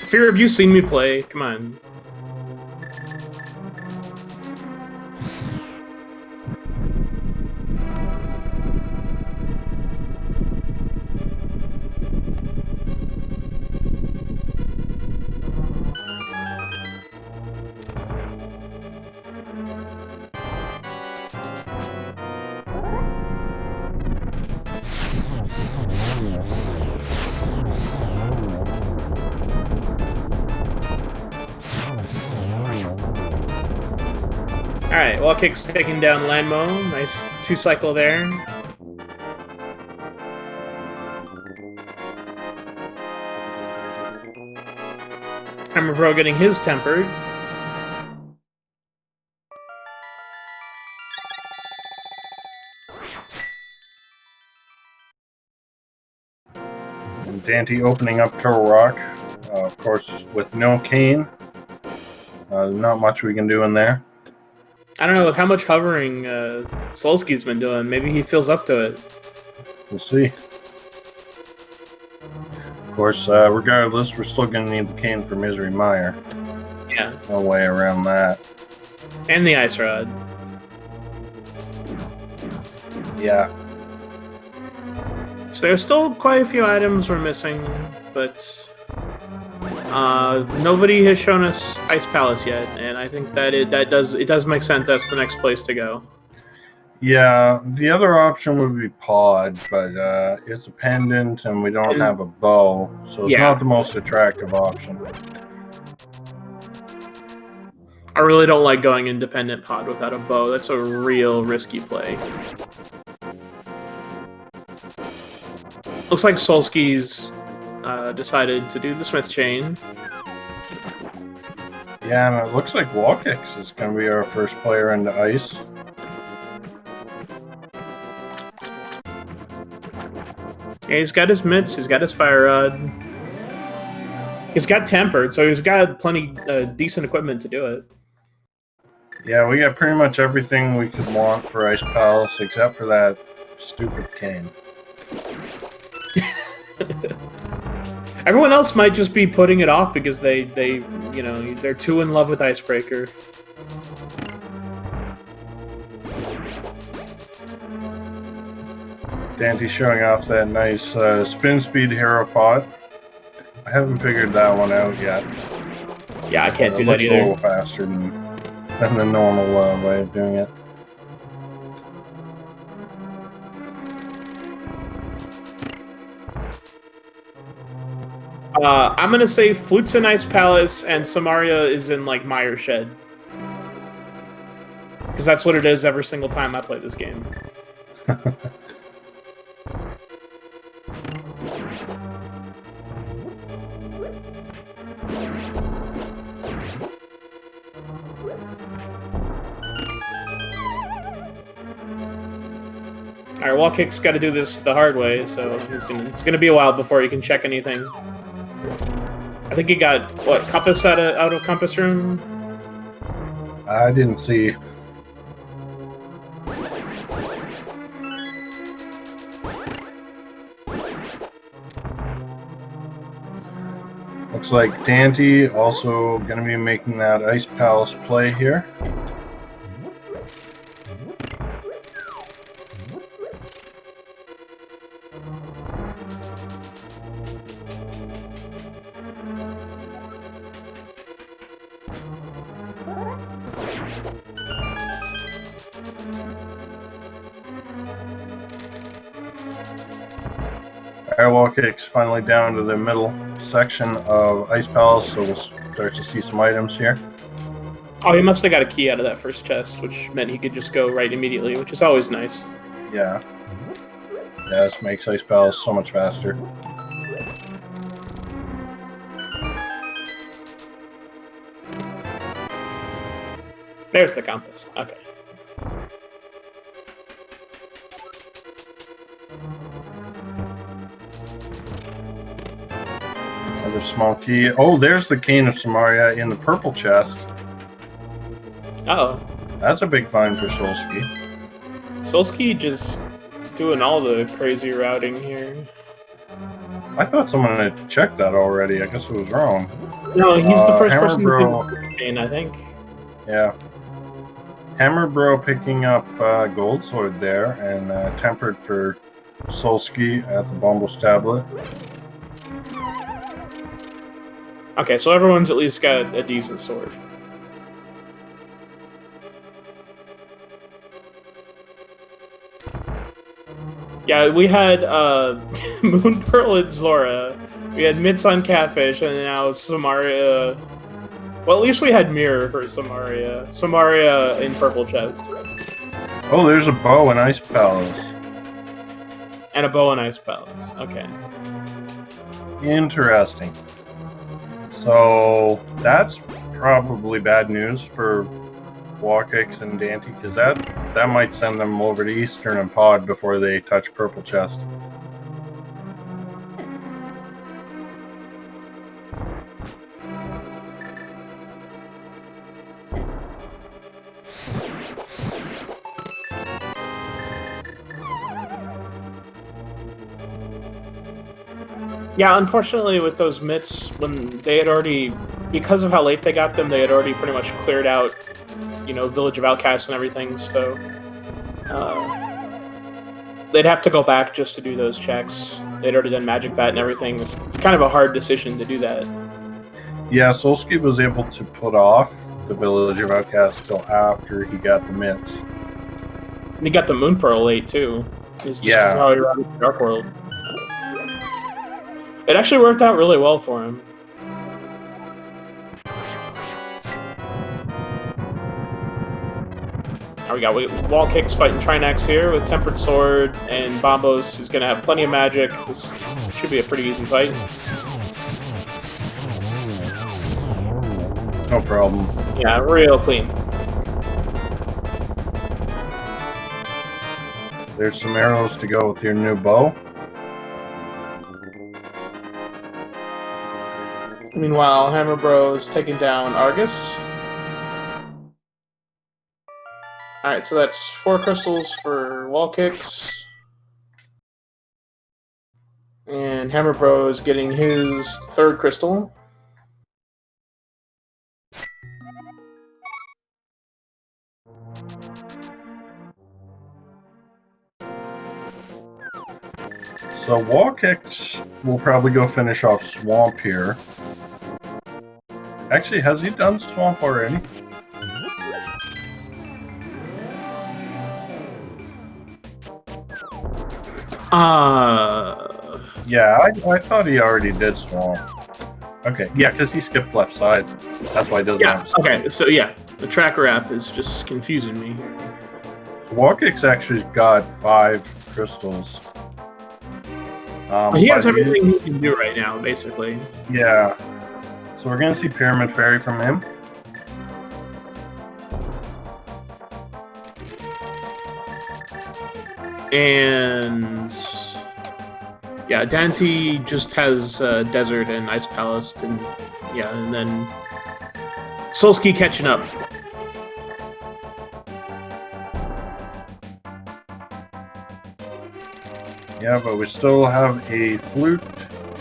Speaker 2: Fear, have you seen me play? Come on. Alright, Wall Kick's taking down Landmo. Nice 2-cycle there. Hammer Bro getting his tempered.
Speaker 1: And Dante opening up Turtle Rock, of course, with no cane. Not much we can do in there.
Speaker 2: I don't know how much hovering Solski's been doing. Maybe he feels up to it.
Speaker 1: We'll see. Of course, regardless, we're still going to need the cane for Misery Mire.
Speaker 2: Yeah.
Speaker 1: No way around that.
Speaker 2: And the Ice Rod.
Speaker 1: Yeah.
Speaker 2: So there's still quite a few items we're missing, but nobody has shown us Ice Palace yet, and I think that it does make sense. That's the next place to go.
Speaker 1: Yeah, the other option would be Pod, but it's a pendant, and we don't have a bow, so it's not the most attractive option.
Speaker 2: I really don't like going independent Pod without a bow. That's a real risky play. Looks like Solski's decided to do the Smith Chain.
Speaker 1: Yeah, and it looks like Wallkicks is going to be our first player into ice.
Speaker 2: Yeah, he's got his mitts, he's got his fire rod. He's got tempered, so he's got plenty decent equipment to do it.
Speaker 1: Yeah, we got pretty much everything we could want for Ice Palace, except for that stupid cane.
Speaker 2: Everyone else might just be putting it off because they're too in love with Icebreaker.
Speaker 1: Dante showing off that nice spin speed hero pot. I haven't figured that one out yet.
Speaker 2: Yeah, I can't do that either.
Speaker 1: It's a little faster than the normal way of doing it.
Speaker 2: I'm gonna say Flute's in Ice Palace and Samaria is in like Mire Shed. Because that's what it is every single time I play this game. Alright, Wallkick's got to do this the hard way, so it's gonna be a while before he can check anything. I think he got, what, Compass out of Compass Room?
Speaker 1: I didn't see. Looks like Dante also going to be making that Ice Palace play here. Airwall Kicks finally down to the middle section of Ice Palace, so we'll start to see some items here.
Speaker 2: Oh, he must have got a key out of that first chest, which meant he could just go right immediately, which is always nice.
Speaker 1: Yeah. Yeah, this makes Ice Palace so much faster.
Speaker 2: There's the compass. Okay.
Speaker 1: Another small key. Oh, there's the Cane of Samaria in the purple chest.
Speaker 2: Uh-oh.
Speaker 1: That's a big find for Solsky.
Speaker 2: Solsky just doing all the crazy routing here.
Speaker 1: I thought someone had checked that already. I guess it was wrong.
Speaker 2: No, he's the first
Speaker 1: Hammer
Speaker 2: person
Speaker 1: Bro.
Speaker 2: to do it, I think.
Speaker 1: Yeah. Hammer Bro picking up Gold Sword there, and tempered for Solsky at the Bombos tablet.
Speaker 2: Okay, so everyone's at least got a decent sword. Yeah, we had Moon Pearl and Zora. We had Mitts on Catfish, and now Samaria. Well, at least we had Mirror for Samaria. Samaria in Purple Chest.
Speaker 1: Oh, there's a bow and Ice Palace.
Speaker 2: And a bow and Ice Palace. Okay.
Speaker 1: Interesting. So that's probably bad news for Walkix and Dante, because that might send them over to Eastern and Pod before they touch Purple Chest.
Speaker 2: Yeah, unfortunately with those mitts, when they had already, because of how late they got them, they had already pretty much cleared out, you know, Village of Outcasts and everything, so they'd have to go back just to do those checks. They'd already done Magic Bat and everything. It's kind of a hard decision to do that.
Speaker 1: Yeah, Solsky was able to put off the Village of Outcasts till after he got the mitts.
Speaker 2: And he got the Moon Pearl late, too. It's just
Speaker 1: Yeah.
Speaker 2: how he routed Dark World. It actually worked out really well for him. There we go. Wall Kicks fighting Trinax here with Tempered Sword, and Bombos is going to have plenty of magic. This should be a pretty easy fight.
Speaker 1: No problem.
Speaker 2: Yeah, real clean.
Speaker 1: There's some arrows to go with your new bow.
Speaker 2: Meanwhile, Hammer Bro is taking down Argus. Alright, so that's 4 crystals for Wall Kicks. And Hammer Bro is getting his 3rd crystal.
Speaker 1: So Walkix will probably go finish off Swamp here. Actually, has he done Swamp already? Yeah, I thought he already did Swamp. Okay, yeah, because he skipped left side. That's why he doesn't have Swamp.
Speaker 2: Okay, so yeah, the tracker app is just confusing me.
Speaker 1: Walkix actually got 5 crystals.
Speaker 2: He has everything he can do right now, basically.
Speaker 1: Yeah. So we're going to see Pyramid Fairy from him.
Speaker 2: And yeah, Dante just has Desert and Ice Palace, and yeah, and then Solsky catching up.
Speaker 1: Yeah, but we still have a flute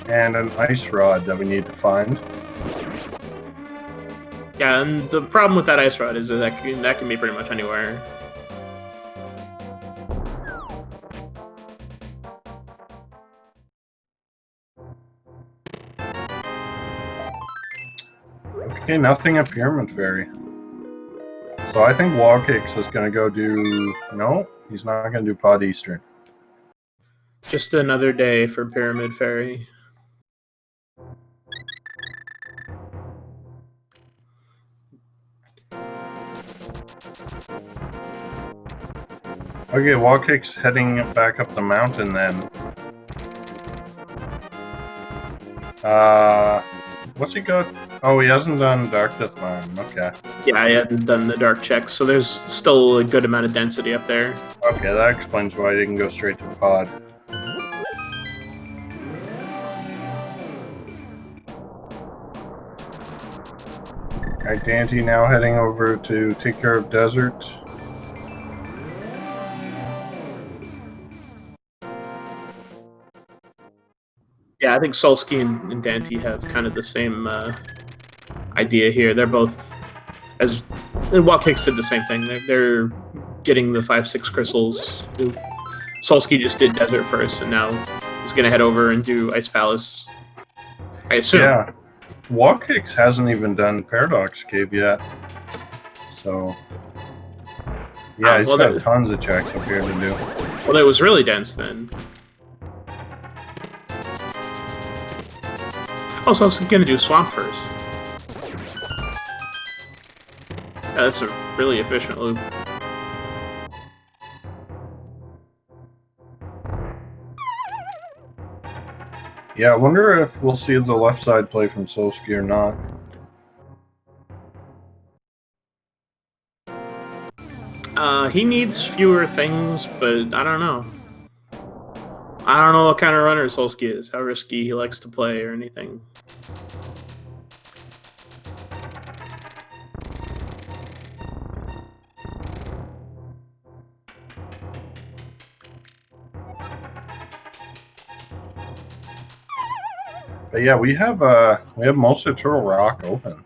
Speaker 1: and an ice rod that we need to find.
Speaker 2: Yeah, and the problem with that ice rod is that can be pretty much anywhere.
Speaker 1: Okay, nothing at Pyramid Fairy. So I think Walkix is going to go do... No, he's not going to do Pod Eastern.
Speaker 2: Just another day for Pyramid Fairy.
Speaker 1: Okay, Walkix heading back up the mountain then. What's he got? Oh, he hasn't done Dark Death Mine. Okay.
Speaker 2: Yeah, I hadn't done the dark checks, so there's still a good amount of density up there.
Speaker 1: Okay, that explains why I didn't go straight to the pod. Alright, Dante now heading over to take care of Desert.
Speaker 2: Yeah, I think Solsky and Dante have kind of the same idea here. They're both, as Wild Kicks did the same thing. They're getting the 5-6 crystals. Solsky just did Desert first, and now he's going to head over and do Ice Palace, I assume.
Speaker 1: Yeah. Walkix hasn't even done Paradox Cave yet. So, yeah, he's got tons of checks up here to do.
Speaker 2: Well, it was really dense then. Oh, so I was going to do Swamp first. Yeah, that's a really efficient loop.
Speaker 1: Yeah, I wonder if we'll see the left side play from Solsky or not.
Speaker 2: He needs fewer things, but I don't know. I don't know what kind of runner Solsky is, how risky he likes to play or anything.
Speaker 1: But yeah, we have most of Turtle Rock open.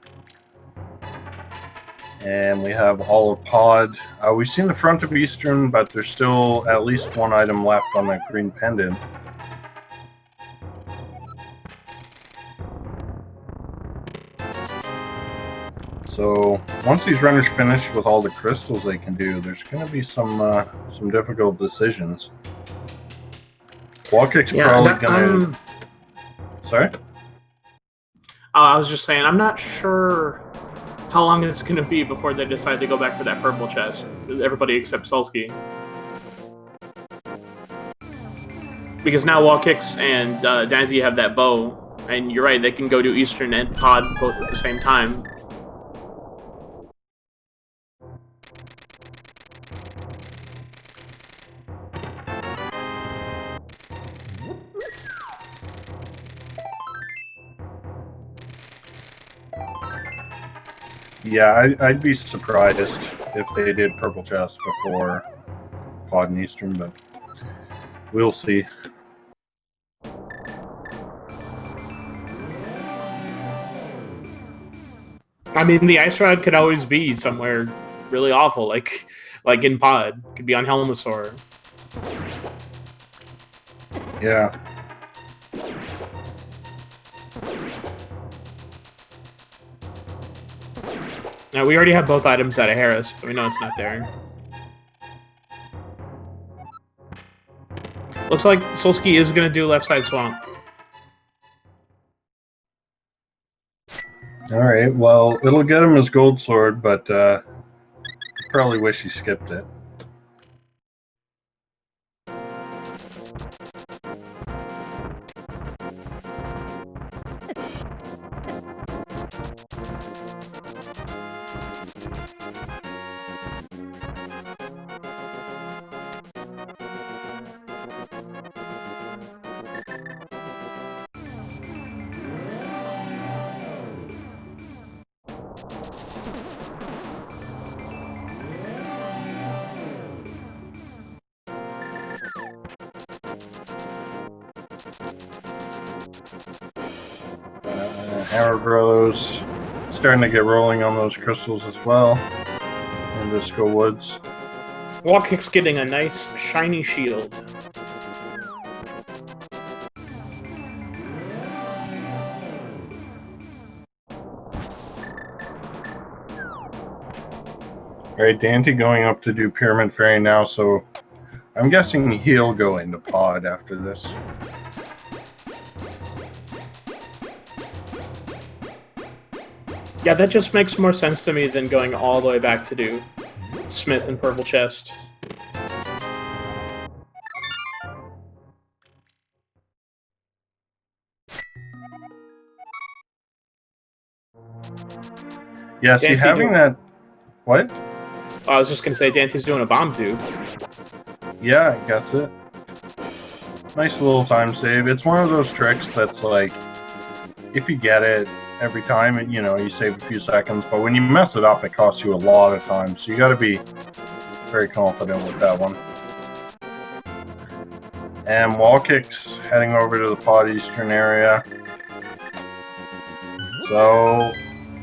Speaker 1: And we have all of Pod. We've seen the front of Eastern, but there's still at least one item left on that green pendant. So once these runners finish with all the crystals they can do, there's going to be some difficult decisions. Walkick's probably going to... Sorry?
Speaker 2: I was just saying, I'm not sure how long it's going to be before they decide to go back for that purple chest. Everybody except Solsky. Because now Walkix and Danzy have that bow, and you're right, they can go to Eastern and Pod both at the same time.
Speaker 1: Yeah, I'd be surprised if they did purple chest before Pod and Eastern, but we'll see.
Speaker 2: I mean, the ice rod could always be somewhere really awful, like in Pod. Could be on Helmasaur.
Speaker 1: Yeah.
Speaker 2: Now, we already have both items out of Harris, but we know it's not there. Looks like Solsky is going to do left side swamp.
Speaker 1: Alright, well, it'll get him his gold sword, but probably wish he skipped it. Hammer Bros starting to get rolling on those crystals as well in Disco Woods.
Speaker 2: Walkkick's getting a nice shiny shield.
Speaker 1: Alright, Dante going up to do Pyramid Fairy now, so I'm guessing he'll go into Pod after this.
Speaker 2: Yeah, that just makes more sense to me than going all the way back to do Smith and Purple Chest.
Speaker 1: Yeah, see,
Speaker 2: Dante
Speaker 1: having
Speaker 2: doing-
Speaker 1: that... What?
Speaker 2: I was just gonna say Dante's doing a bomb dupe.
Speaker 1: Yeah, gets it. Nice little time save. It's one of those tricks that's like, if you get it every time, you know, you save a few seconds, but when you mess it up, it costs you a lot of time, so you gotta be very confident with that one. And wall kicks heading over to the pod eastern area. So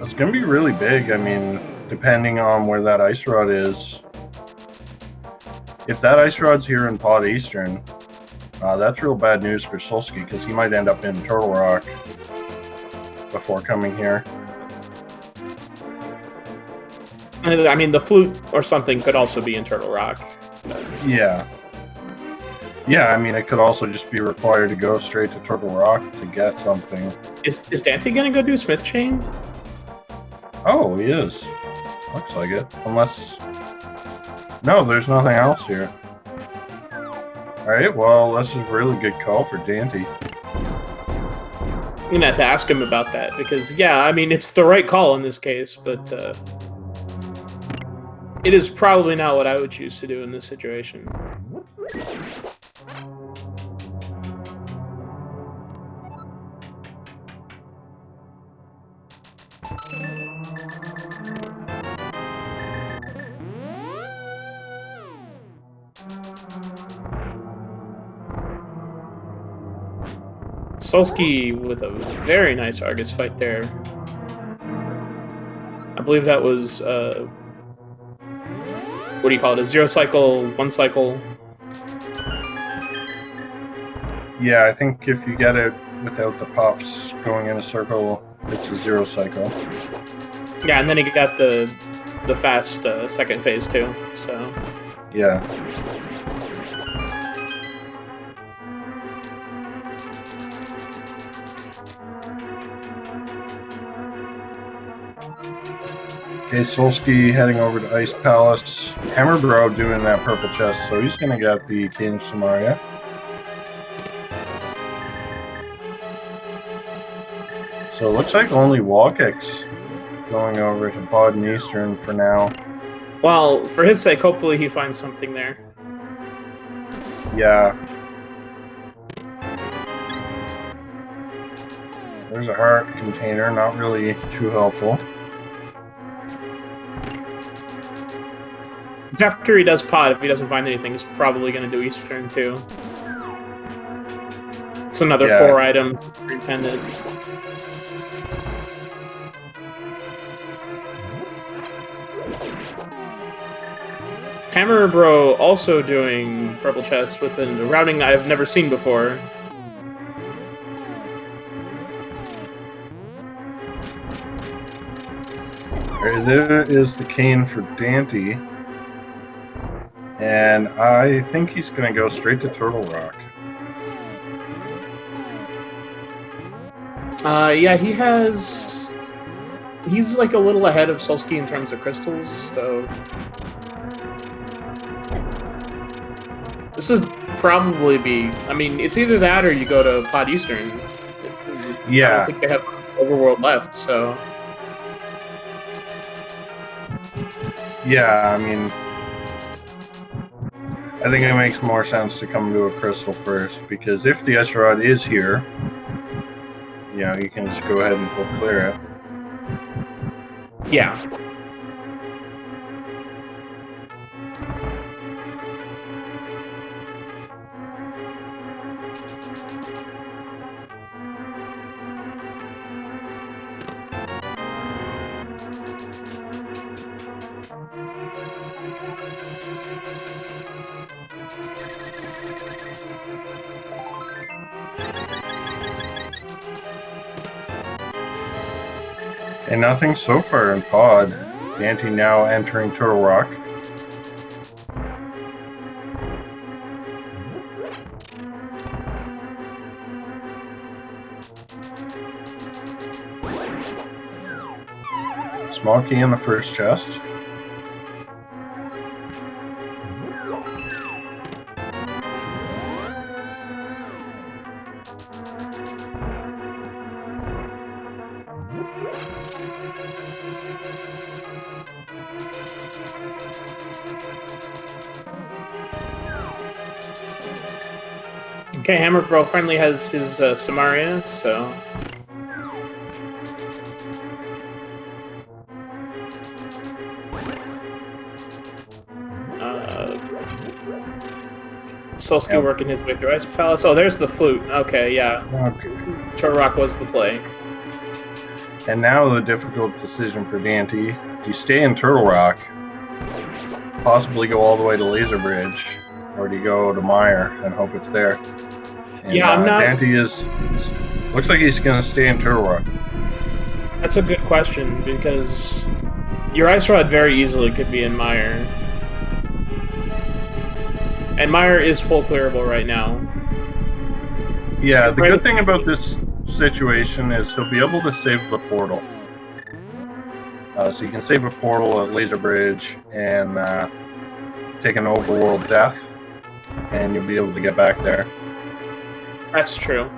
Speaker 1: it's gonna be really big. I mean, depending on where that ice rod is. If that ice rod's here in pod eastern, that's real bad news for Solsky, because he might end up in Turtle Rock before coming here.
Speaker 2: I mean, the flute or something could also be in Turtle Rock.
Speaker 1: Yeah. Yeah, I mean, it could also just be required to go straight to Turtle Rock to get something.
Speaker 2: Is Dante gonna go do Smith Chain?
Speaker 1: Oh, he is. Looks like it. Unless... No, there's nothing else here. Alright, well, that's a really good call for Dante.
Speaker 2: I'm gonna have to ask him about that, because, yeah, I mean, it's the right call in this case, but it is probably not what I would choose to do in this situation. Solsky with a very nice Argus fight there. I believe that was, what do you call it, a 0 cycle, 1 cycle?
Speaker 1: Yeah, I think if you get it without the puffs going in a circle, it's a 0 cycle.
Speaker 2: Yeah, and then he got the fast second phase too, so...
Speaker 1: Yeah. Okay, Solsky heading over to Ice Palace. Hammerbro doing that purple chest, so he's going to get the Cane of Samaria. So it looks like only wall kicks going over to Pod and Eastern for now.
Speaker 2: Well, for his sake, hopefully he finds something there.
Speaker 1: Yeah. There's a heart container, not really too helpful.
Speaker 2: Because after he does pod, if he doesn't find anything, he's probably going to do Eastern too. It's another 4 item pendant. Hammer Bro also doing purple chest with a routing I've never seen before.
Speaker 1: Alright, there is the cane for Dante. And I think he's going to go straight to Turtle Rock.
Speaker 2: Yeah, he's like a little ahead of Solsky in terms of crystals, so... This would probably be... I mean, it's either that or you go to Pod Eastern.
Speaker 1: Yeah.
Speaker 2: I don't think they have Overworld left, so...
Speaker 1: Yeah, I mean... I think it makes more sense to come to a crystal first, because if the Ice Rod is here, you know, you can just go ahead and full clear it.
Speaker 2: Yeah.
Speaker 1: And nothing so far in Pod. Dante now entering Turtle Rock. Small key in the first chest.
Speaker 2: Okay, Hammer Bro finally has his Samaria, so... Solsky
Speaker 1: Yep.
Speaker 2: working his way through Ice Palace. Oh, there's the flute. Okay, yeah.
Speaker 1: Okay.
Speaker 2: Turtle Rock was the play.
Speaker 1: And now the difficult decision for Dante. Do you stay in Turtle Rock, possibly go all the way to Laser Bridge, or do you go to Meyer and hope it's there? And,
Speaker 2: yeah, I'm not...
Speaker 1: Dante looks like he's going to stay in Turtle Rock.
Speaker 2: That's a good question, because your Ice Rod very easily could be in Meyer. And Meyer is full clearable right now.
Speaker 1: Yeah, the good thing about this situation is he'll be able to save the portal. So you can save a portal at Laser Bridge and take an overworld death, and you'll be able to get back there.
Speaker 2: That's true.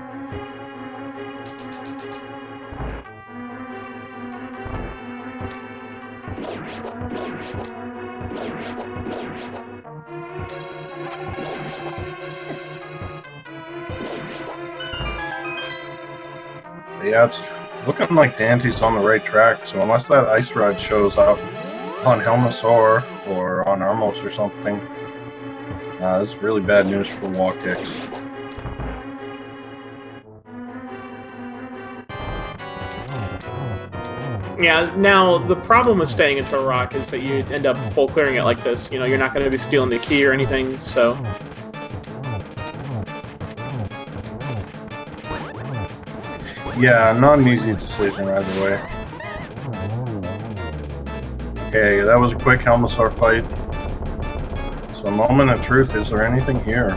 Speaker 1: Yeah, it's looking like Dante's on the right track, so unless that Ice Rod shows up on Helmasaur or on Armos or something, this is really bad news for wall kicks.
Speaker 2: Yeah, now the problem with staying in Turtle Rock is that you end up full clearing it like this. You know, you're not going to be stealing the key or anything, so...
Speaker 1: Yeah, not an easy decision either way. Okay, that was a quick Helmasaur fight. So, moment of truth, is there anything here?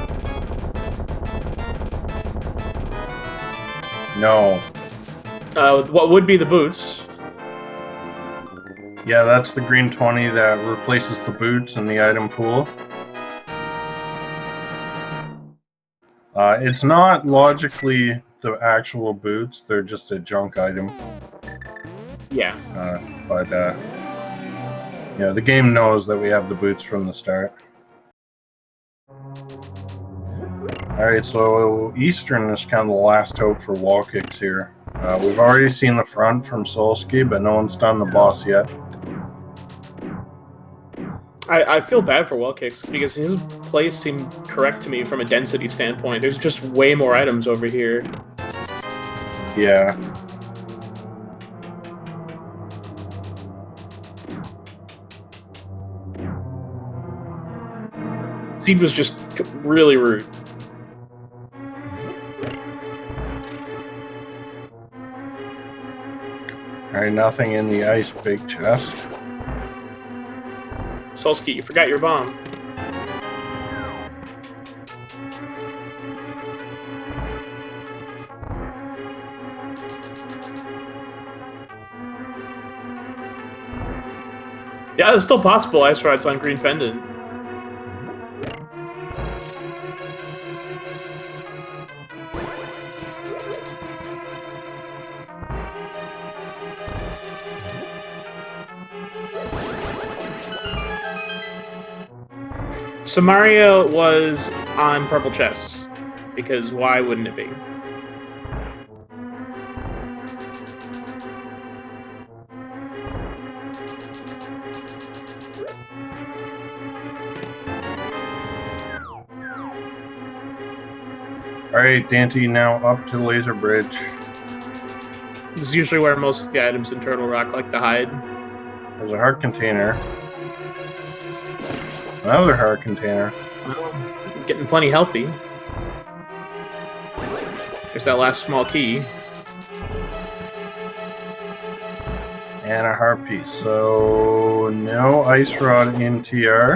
Speaker 1: No.
Speaker 2: What would be the boots?
Speaker 1: Yeah, that's the green 20 that replaces the boots in the item pool. It's not logically the actual boots, they're just a junk item.
Speaker 2: Yeah.
Speaker 1: But yeah, the game knows that we have the boots from the start. Alright, so Eastern is kind of the last hope for wall kicks here. We've already seen the front from Solsky, but no one's done the boss yet.
Speaker 2: I feel bad for wall kicks because his plays seem correct to me from a density standpoint. There's just way more items over here.
Speaker 1: Yeah.
Speaker 2: Seed was just really rude.
Speaker 1: Alright, nothing in the ice big chest.
Speaker 2: Solsky, you forgot your bomb. Yeah, it's still possible Ice Rod's on Green Pendant. Samaria was on Purple Chest, because why wouldn't it be?
Speaker 1: Alright, Dante, now up to Laser Bridge.
Speaker 2: This is usually where most of the items in Turtle Rock like to hide.
Speaker 1: There's a heart container. Another heart container.
Speaker 2: Well, getting plenty healthy. There's that last small key.
Speaker 1: And a heart piece. So, no Ice Rod in TR.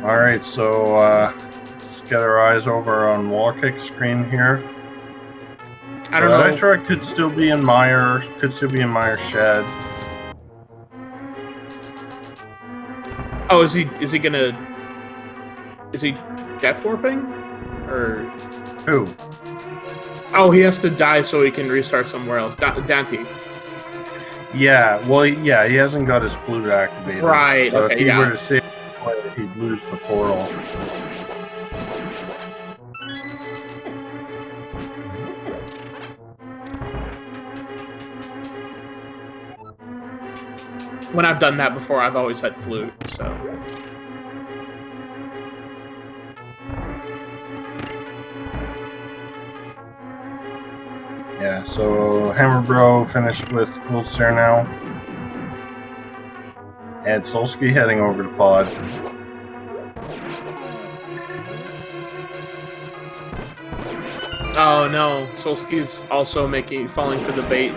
Speaker 1: Alright, so let's get our eyes over on wall kick screen here.
Speaker 2: I don't know.
Speaker 1: Ice Rod could still be in Meyer, could still be in Meyer's shed.
Speaker 2: Oh, is he death warping? Or
Speaker 1: Who?
Speaker 2: oh, he has to die so he can restart somewhere else. Dante.
Speaker 1: Yeah, well, yeah, he hasn't got his flute activated.
Speaker 2: Right,
Speaker 1: So
Speaker 2: okay,
Speaker 1: if he
Speaker 2: yeah.
Speaker 1: were to save, he'd lose use the portal.
Speaker 2: When I've done that before, I've always had flute, so.
Speaker 1: Yeah, so Hammer Bro finished with Gold Stair now. And Solsky heading over to Pod.
Speaker 2: Oh no, Solsky's also falling for the bait.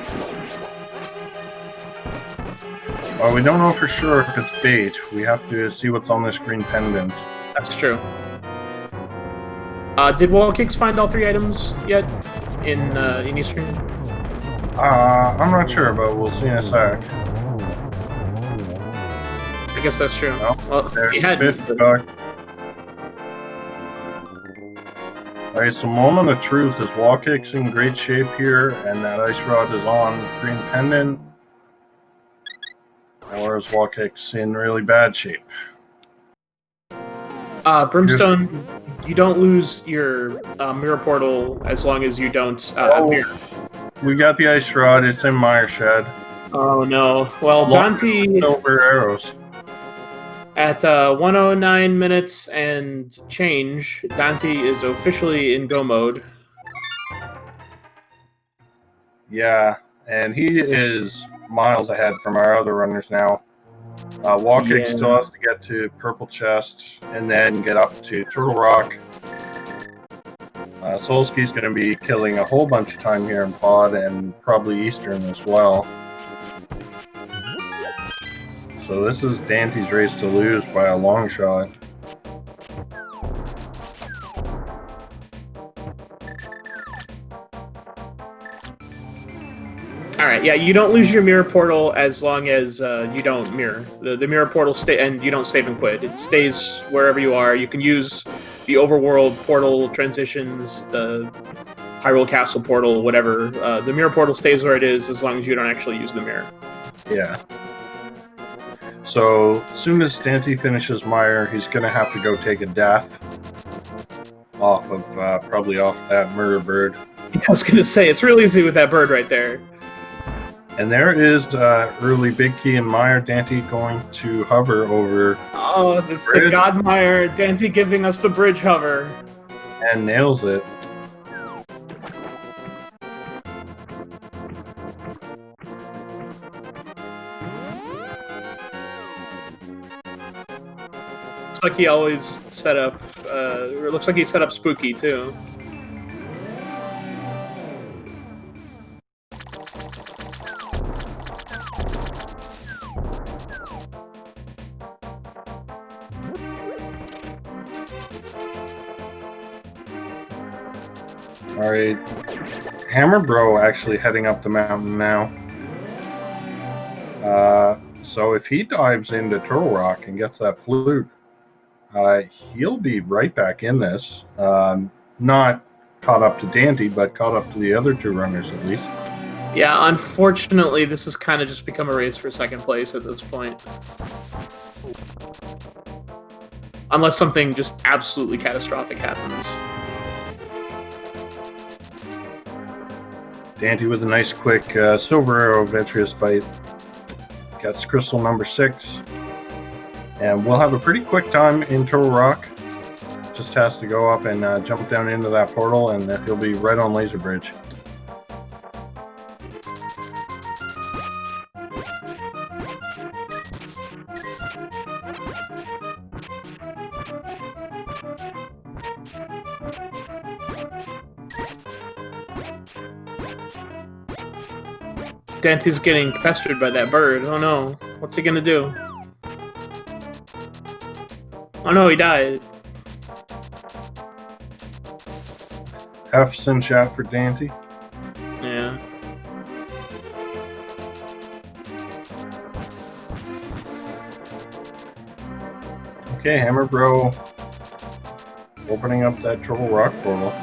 Speaker 1: Well, we don't know for sure if it's bait. We have to see what's on this green pendant.
Speaker 2: That's true. Did Wall Kicks find all 3 items yet in Eastern?
Speaker 1: I'm not sure, but we'll see in a sec.
Speaker 2: I guess that's true.
Speaker 1: Oh,
Speaker 2: well,
Speaker 1: there's
Speaker 2: he had
Speaker 1: fifth duck. Alright, so Moment of Truth is Wall Kick's in great shape here, and that Ice Rod is on green pendant. Whereas Wall Kick's in really bad shape.
Speaker 2: Brimstone, you don't lose your mirror portal as long as you don't mirror.
Speaker 1: We got the Ice Rod, it's in Mire Shed.
Speaker 2: Oh no. Well, Dante...
Speaker 1: Silver arrows.
Speaker 2: At 109 minutes and change, Dante is officially in go mode.
Speaker 1: Yeah, and he is miles ahead from our other runners now. Wall Kick still has to get to Purple Chest and then get up to Turtle Rock. Solsky's going to be killing a whole bunch of time here in Pod and probably Eastern as well. So this is Dante's race to lose by a long shot.
Speaker 2: Alright, yeah, you don't lose your mirror portal as long as you don't mirror. The mirror portal and you don't save and quit. It stays wherever you are. You can use the overworld portal transitions, the Hyrule Castle portal, whatever. The mirror portal stays where it is as long as you don't actually use the mirror.
Speaker 1: Yeah. So, as soon as Dante finishes Mire, he's going to have to go take a death off of, probably off that murder bird.
Speaker 2: I was going to say, it's real easy with that bird right there.
Speaker 1: And there is early Big Key and Mire. Dante going to hover over.
Speaker 2: Oh, it's the God Mire. Dante giving us the bridge hover.
Speaker 1: And nails it.
Speaker 2: Looks like he always set up, it looks like he set up Spooky, too.
Speaker 1: Alright. Hammer Bro actually heading up the mountain now. So if he dives into Turtle Rock and gets that flute, he'll be right back in this. Not caught up to Dante, but caught up to the other 2 runners at least.
Speaker 2: Yeah, unfortunately, this has kind of just become a race for second place at this point. Unless something just absolutely catastrophic happens.
Speaker 1: Dante with a nice quick Silver Arrow Ventrious fight. Gets crystal number 6. And we'll have a pretty quick time in Turtle Rock. Just has to go up and jump down into that portal, and he'll be right on Laser Bridge.
Speaker 2: Dante's getting pestered by that bird. Oh no. What's he gonna do? Oh no, he died.
Speaker 1: Half sin shot for Dante.
Speaker 2: Yeah.
Speaker 1: Okay, Hammer Bro opening up that Turtle Rock portal.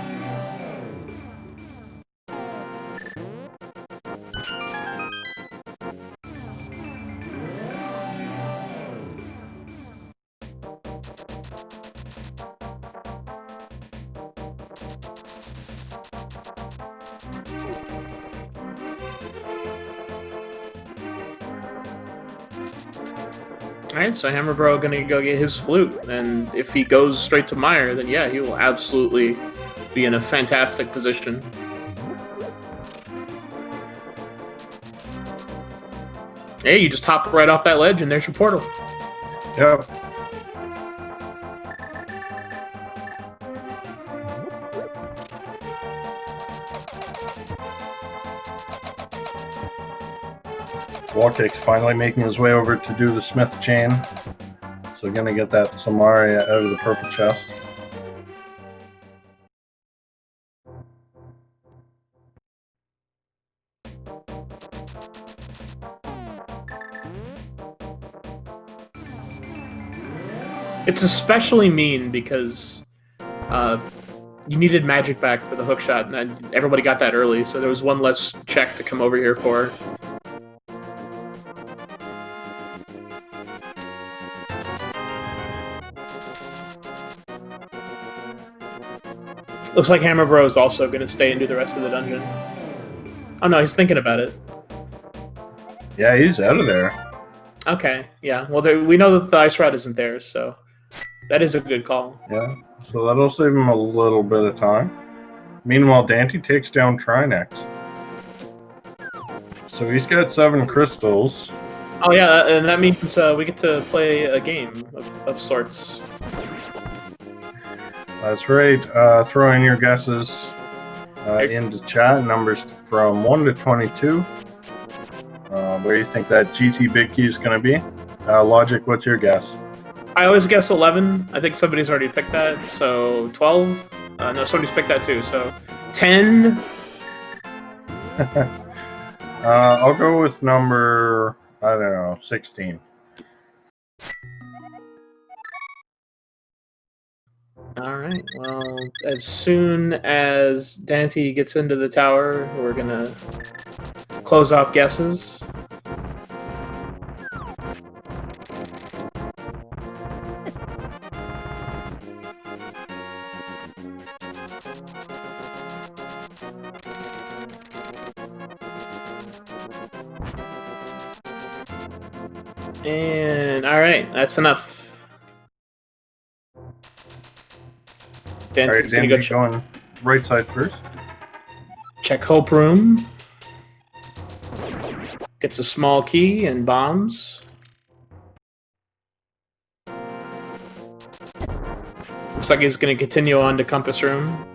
Speaker 2: Alright, so Hammer Bro gonna go get his flute, and if he goes straight to Meyer, then yeah, he will absolutely be in a fantastic position. Hey, you just hop right off that ledge, and there's your portal.
Speaker 1: Yep. Wallkick's finally making his way over to do the Smith chain. So gonna get that Samaria out of the purple chest.
Speaker 2: It's especially mean because you needed magic back for the hook shot, and everybody got that early, so there was one less check to come over here for. Looks like Hammer Bro is also going to stay and do the rest of the dungeon. Oh no, he's thinking about it.
Speaker 1: Yeah, he's out of there.
Speaker 2: Okay, yeah. Well, we know that the ice rod isn't there, so that is a good call.
Speaker 1: Yeah, so that'll save him a little bit of time. Meanwhile, Dante takes down Trinex. So he's got 7 crystals.
Speaker 2: Oh yeah, and that means we get to play a game of sorts.
Speaker 1: That's right. Throw in your guesses into chat. Numbers from 1 to 22. Where do you think that GT Big Key is going to be? Logic, what's your guess?
Speaker 2: I always guess 11. I think somebody's already picked that. So 12? No, somebody's picked that too. So 10?
Speaker 1: I'll go with number, I don't know, 16.
Speaker 2: Alright, well, as soon as Dante gets into the tower, we're gonna close off guesses. And, alright, that's enough. Dante's
Speaker 1: All right,
Speaker 2: gonna go
Speaker 1: going right side first.
Speaker 2: check Hope Room. Gets a small key and bombs. Looks like he's going to continue on to Compass Room.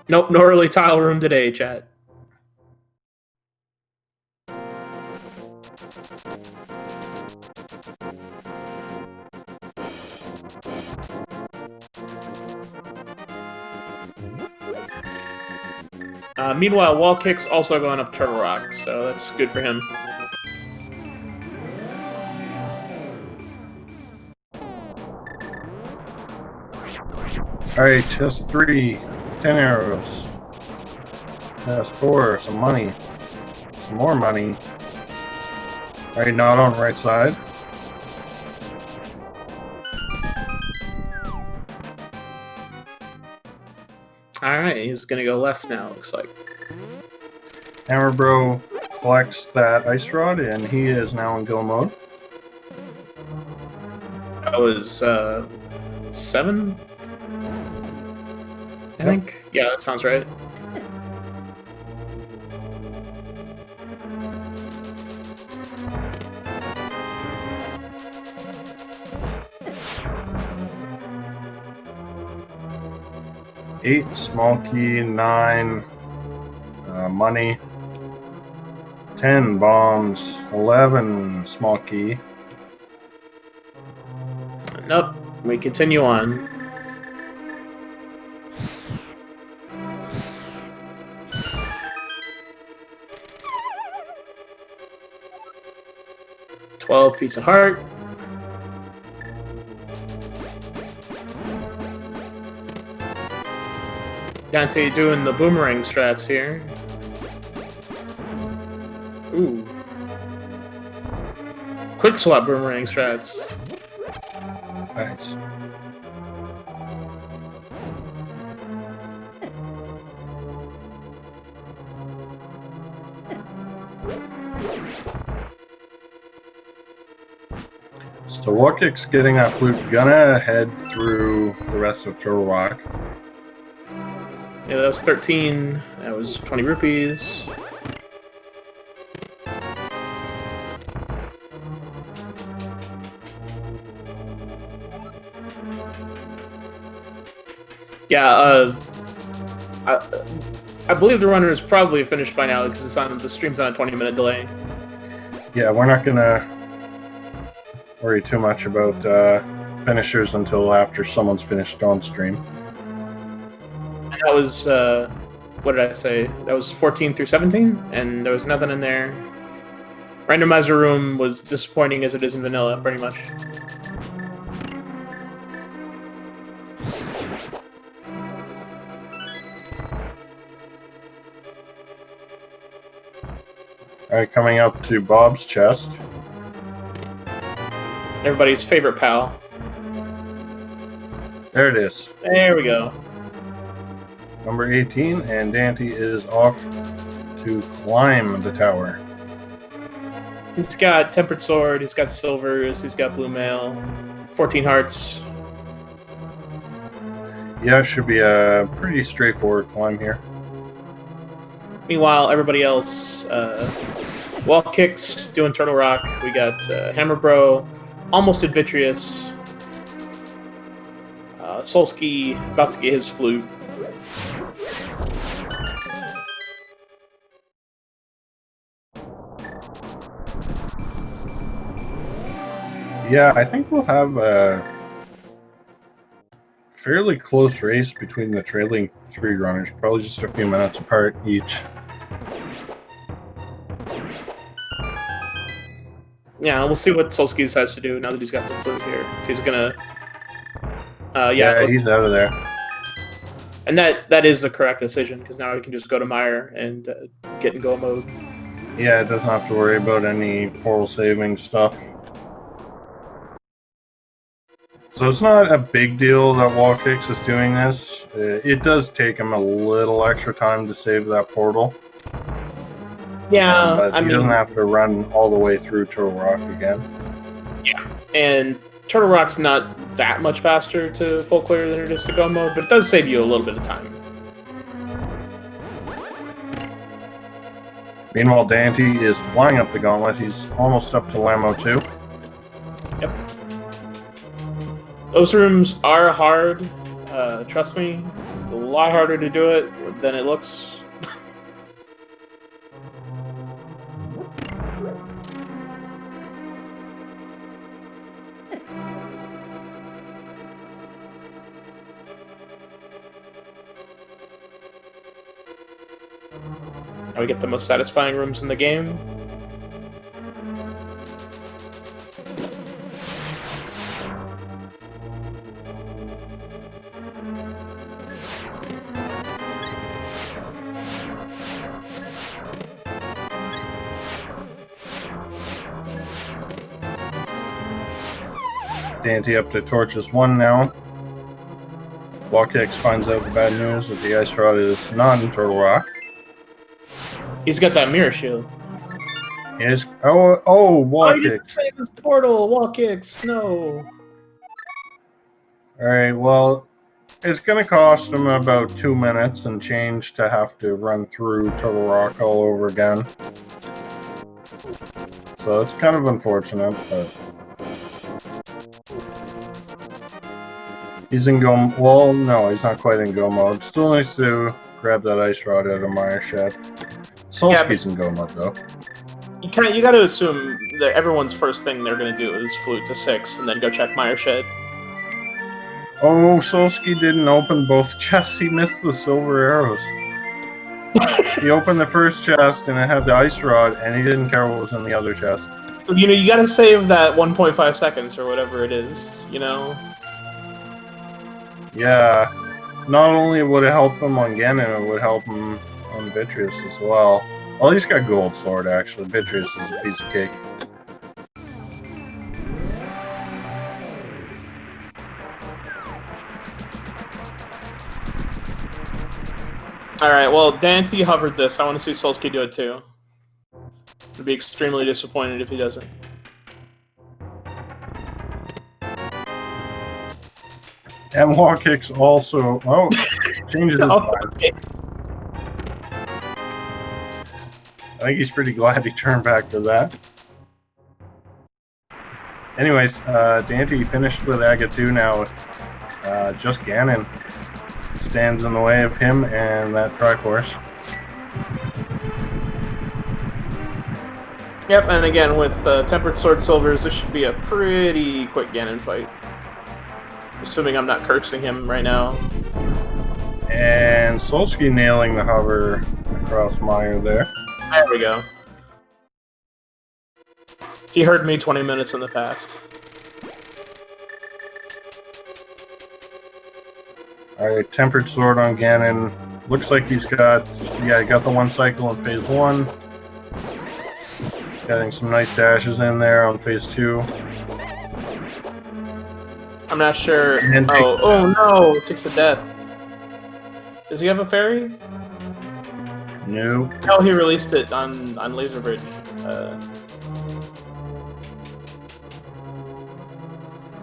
Speaker 2: Nope, no early tile room today, chat. Meanwhile, Wall Kick's also going up Turtle Rock, so that's good for him.
Speaker 1: Alright, chest 3, 10 arrows. Chest 4, some money. Some more money. Alright, not on right side.
Speaker 2: Alright, he's gonna go left now, looks like.
Speaker 1: Hammer Bro collects that ice rod, and he is now in go mode.
Speaker 2: That was, 7? I think? Yeah, that sounds right.
Speaker 1: Eight, small key, 9, money, 10, bombs, 11, small key.
Speaker 2: Nope, we continue on. $12 piece of heart. Dante doing the boomerang strats here. Ooh. Quick swap boomerang strats.
Speaker 1: Nice. So Walkick's getting that flute, gonna head through the rest of Turtle Rock.
Speaker 2: Yeah, that was 13. That was 20 rupees. Yeah, I believe the runner is probably finished by now because the stream's on a 20-minute delay.
Speaker 1: Yeah, we're not gonna worry too much about finishers until after someone's finished on stream.
Speaker 2: And that was, what did I say? That was 14 through 17, and there was nothing in there. Randomizer room was disappointing as it is in vanilla, pretty much.
Speaker 1: Alright, coming up to Bob's chest.
Speaker 2: Everybody's favorite pal.
Speaker 1: There it is.
Speaker 2: There we go.
Speaker 1: Number 18, and Dante is off to climb the tower.
Speaker 2: He's got Tempered Sword, he's got Silvers, he's got Blue Mail, 14 Hearts.
Speaker 1: Yeah, should be a pretty straightforward climb here.
Speaker 2: Meanwhile, everybody else, Wall Kicks doing Turtle Rock. We got Hammer Bro, almost at Vitreous. Solski about to get his flute.
Speaker 1: Yeah, I think we'll have a fairly close race between the trailing three runners, probably just a few minutes apart each.
Speaker 2: Yeah, we'll see what Solski decides to do now that he's got the flute here. If he's gonna...
Speaker 1: yeah, he's out of there.
Speaker 2: And that is the correct decision, because now we can just go to Meyer and get in go mode.
Speaker 1: Yeah, it doesn't have to worry about any portal saving stuff. So it's not a big deal that Wallkicks is doing this. It does take him a little extra time to save that portal.
Speaker 2: Yeah,
Speaker 1: but he doesn't have to run all the way through Turtle Rock again.
Speaker 2: Yeah, and Turtle Rock's not that much faster to full clear than it is to go mode, but it does save you a little bit of time.
Speaker 1: Meanwhile, Dante is flying up the gauntlet. He's almost up to Lamo 2.
Speaker 2: Yep. Those rooms are hard. Trust me, it's a lot harder to do it than it looks. Now we get the most satisfying rooms in the game.
Speaker 1: Dante up to Torches 1 now. Wallkicks finds out the bad news that the Ice Rod is not in Turtle Rock.
Speaker 2: He's got that mirror shield.
Speaker 1: Yes. Oh,
Speaker 2: Oh, he didn't
Speaker 1: Wallkicks.
Speaker 2: save his portal! Wall kicks, no!
Speaker 1: Alright, well, it's going to cost him about 2 minutes and change to have to run through Turtle Rock all over again. So it's kind of unfortunate, but... He's in go... Well, no, he's not quite in go mode. Still needs to grab that Ice Rod out of Meyer shed. Solski's in go mode, though.
Speaker 2: You got to assume that everyone's first thing they're going to do is flute to 6 and then go check Meyer shed.
Speaker 1: Oh, Solski didn't open both chests. He missed the silver arrows. He opened the first chest and it had the Ice Rod, and he didn't care what was in the other chest.
Speaker 2: You know, you got to save that 1.5 seconds or whatever it is, you know?
Speaker 1: Yeah. Not only would it help him on Ganon, it would help him on Vitreous as well. Well, he's got Gold Sword, actually. Vitreous is a piece of cake.
Speaker 2: All right, well, Dante hovered this. I want to see Solsky do it too. I'd be extremely disappointed if he doesn't.
Speaker 1: And wall kicks also. Oh, changes his mind.
Speaker 2: Okay.
Speaker 1: I think he's pretty glad he turned back for that. Anyways, Dante finished with Aga 2 now. Just Ganon stands in the way of him and that Triforce.
Speaker 2: Yep, and again, with Tempered Sword Silvers, this should be a pretty quick Ganon fight. Assuming I'm not cursing him right now.
Speaker 1: And Solsky nailing the hover across Meyer there.
Speaker 2: There we go. He heard me 20 minutes in the past.
Speaker 1: Alright, Tempered Sword on Ganon. Looks like he's got, yeah, he got the one cycle in phase 1. Getting some nice dashes in there on phase 2.
Speaker 2: I'm not sure.
Speaker 1: And
Speaker 2: Oh no! It takes a death. Does he have a fairy?
Speaker 1: No.
Speaker 2: No, he released it on Laser Bridge.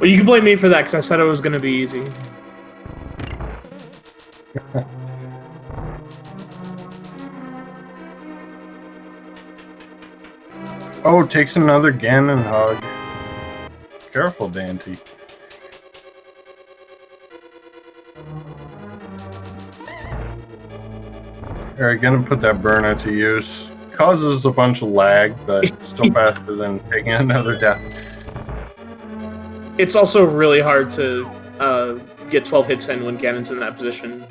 Speaker 2: Well, you can blame me for that because I said it was going to be easy.
Speaker 1: Oh, takes another Ganon hug. Careful, Dante. Alright, gonna put that burner to use. Causes a bunch of lag, but still faster than taking another death.
Speaker 2: It's also really hard to get 12 hits in when Ganon's in that position.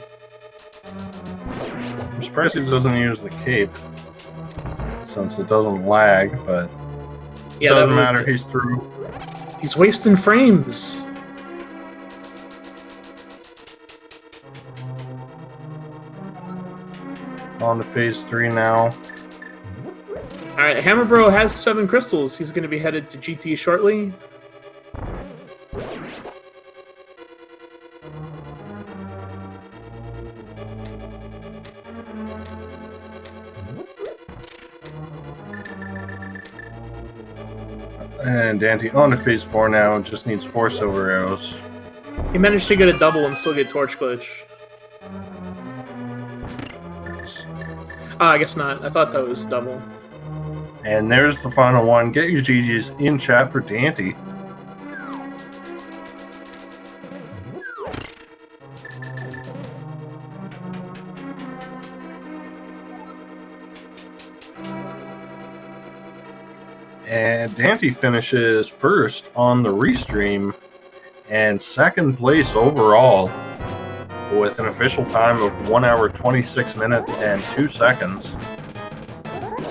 Speaker 1: I'm surprised he doesn't use the cape, since it doesn't lag, but
Speaker 2: Yeah,
Speaker 1: doesn't matter, he's through.
Speaker 2: He's wasting frames.
Speaker 1: On to phase 3 now.
Speaker 2: Alright, Hammer Bro has 7 crystals. He's going to be headed to GT shortly.
Speaker 1: And Dante on to phase 4 now, just needs 4 silver arrows.
Speaker 2: He managed to get a double and still get Torch Glitch. I guess not. I thought that was double.
Speaker 1: And there's the final one. Get your GG's in chat for Dante. And Dante finishes first on the restream and second place overall with an official time of 1 hour 26 minutes and 2 seconds.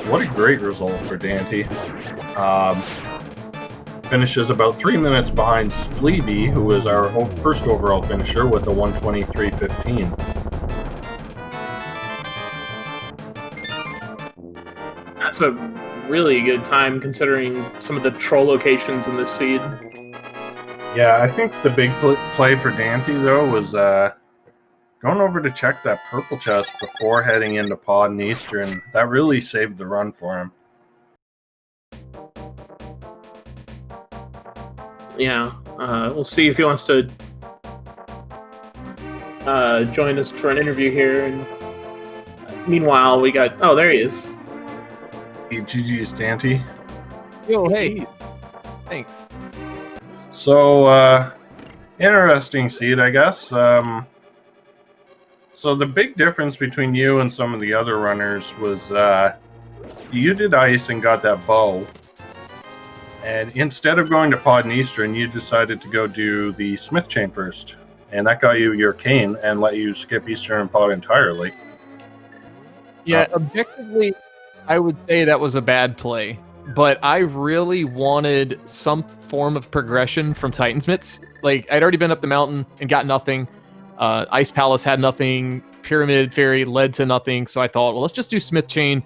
Speaker 1: What a great result for Dante. Finishes about 3 minutes behind Spleeby, who was our first overall finisher with a 1:23.15.
Speaker 2: That's a really good time considering some of the troll locations in this seed.
Speaker 1: Yeah, I think the big play for Dante, though, was going over to check that purple chest before heading into Pod and Eastern. That really saved the run for him.
Speaker 2: Yeah, we'll see if he wants to join us for an interview here. And meanwhile, we got... Oh, there he is.
Speaker 1: Hey, GG's Dante.
Speaker 3: Yo, hey. Thanks.
Speaker 1: So, interesting seed, I guess. So the big difference between you and some of the other runners was you did ice and got that bow. And instead of going to Pod and Eastern, you decided to go do the Smith Chain first. And that got you your cane and let you skip Eastern and Pod entirely.
Speaker 3: Yeah, objectively, I would say that was a bad play. But I really wanted some form of progression from Titan's Mitts. Like, I'd already been up the mountain and got nothing. Ice Palace had nothing. Pyramid Fairy led to nothing. So I thought, well, let's just do Smith Chain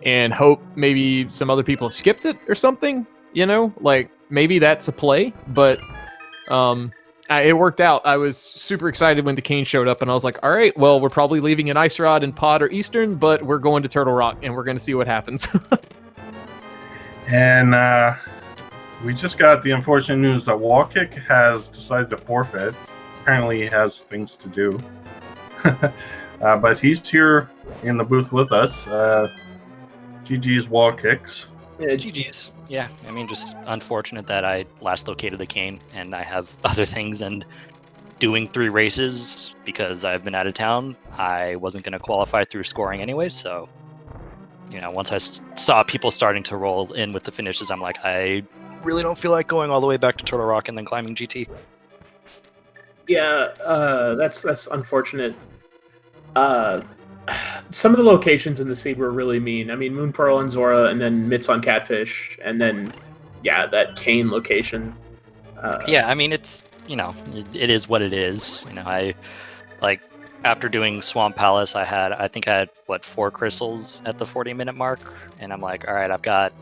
Speaker 3: and hope maybe some other people have skipped it or something. You know, like maybe that's a play. But I It worked out. I was super excited when the cane showed up, and I was like, all right, well, we're probably leaving an Ice Rod in Pod or Eastern, but we're going to Turtle Rock, and we're going to see what happens.
Speaker 1: And we just got the unfortunate news that Wallkick has decided to forfeit. Apparently he has things to do. But he's here in the booth with us. GG's Wallkicks.
Speaker 4: Yeah, GG's. Yeah, I mean, just unfortunate that I last located the cane and I have other things, and doing 3 races because I've been out of town, I wasn't going to qualify through scoring anyway, so, you know, once I saw people starting to roll in with the finishes, I'm like, I really don't feel like going all the way back to Turtle Rock and then climbing GT.
Speaker 2: Yeah, that's unfortunate. Some of the locations in the seed were really mean. I mean, Moon Pearl and Zora, and then Mitts on Catfish, and then, yeah, that Kane location.
Speaker 4: Yeah, I mean, it's, you know, it is what it is. You know, I, like, after doing Swamp Palace, I think I had, 4 crystals at the 40-minute mark, and I'm like, all right, I've got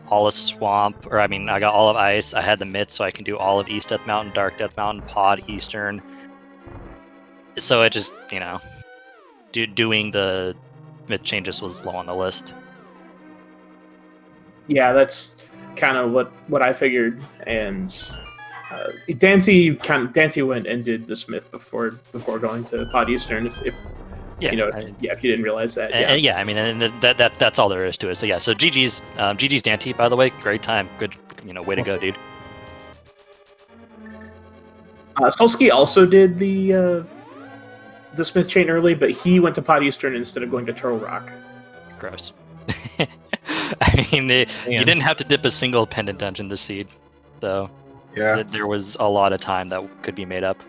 Speaker 4: all of Swamp, I got all of Ice, I had the Mitts, so I can do all of East Death Mountain, Dark Death Mountain, Pod, Eastern. So it just, you know, doing the myth changes was low on the list.
Speaker 2: Yeah, that's kind of what I figured. And Dante went and did the Smith before going to Pod Eastern. If
Speaker 4: Yeah,
Speaker 2: if you didn't realize that.
Speaker 4: I mean, and that's all there is to it. So yeah, so GG's Dante, by the way, great time, good, you know, way to go, dude.
Speaker 2: Solsky also did the Smith chain early, but he went to Pod Eastern instead of going to Turtle Rock.
Speaker 4: Gross. I mean, you didn't have to dip a single pendant dungeon this seed, so yeah, there was a lot of time that could be made up.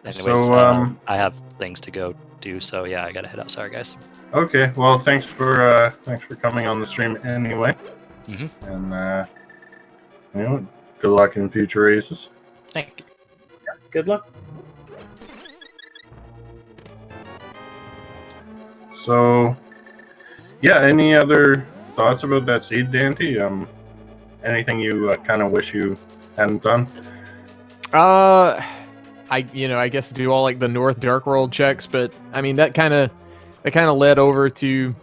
Speaker 4: Anyways, so, I have things to go do, so yeah, I gotta head out. Sorry, guys.
Speaker 1: Okay, well, thanks for coming on the stream anyway.
Speaker 4: Mm-hmm.
Speaker 1: And you know, good luck in future races.
Speaker 4: Thank you.
Speaker 2: Yeah, good luck.
Speaker 1: So, yeah, any other thoughts about that seed, Dante? Anything you kind of wish you hadn't done?
Speaker 3: I guess do all like the North Dark World checks, but I mean that kind of led over to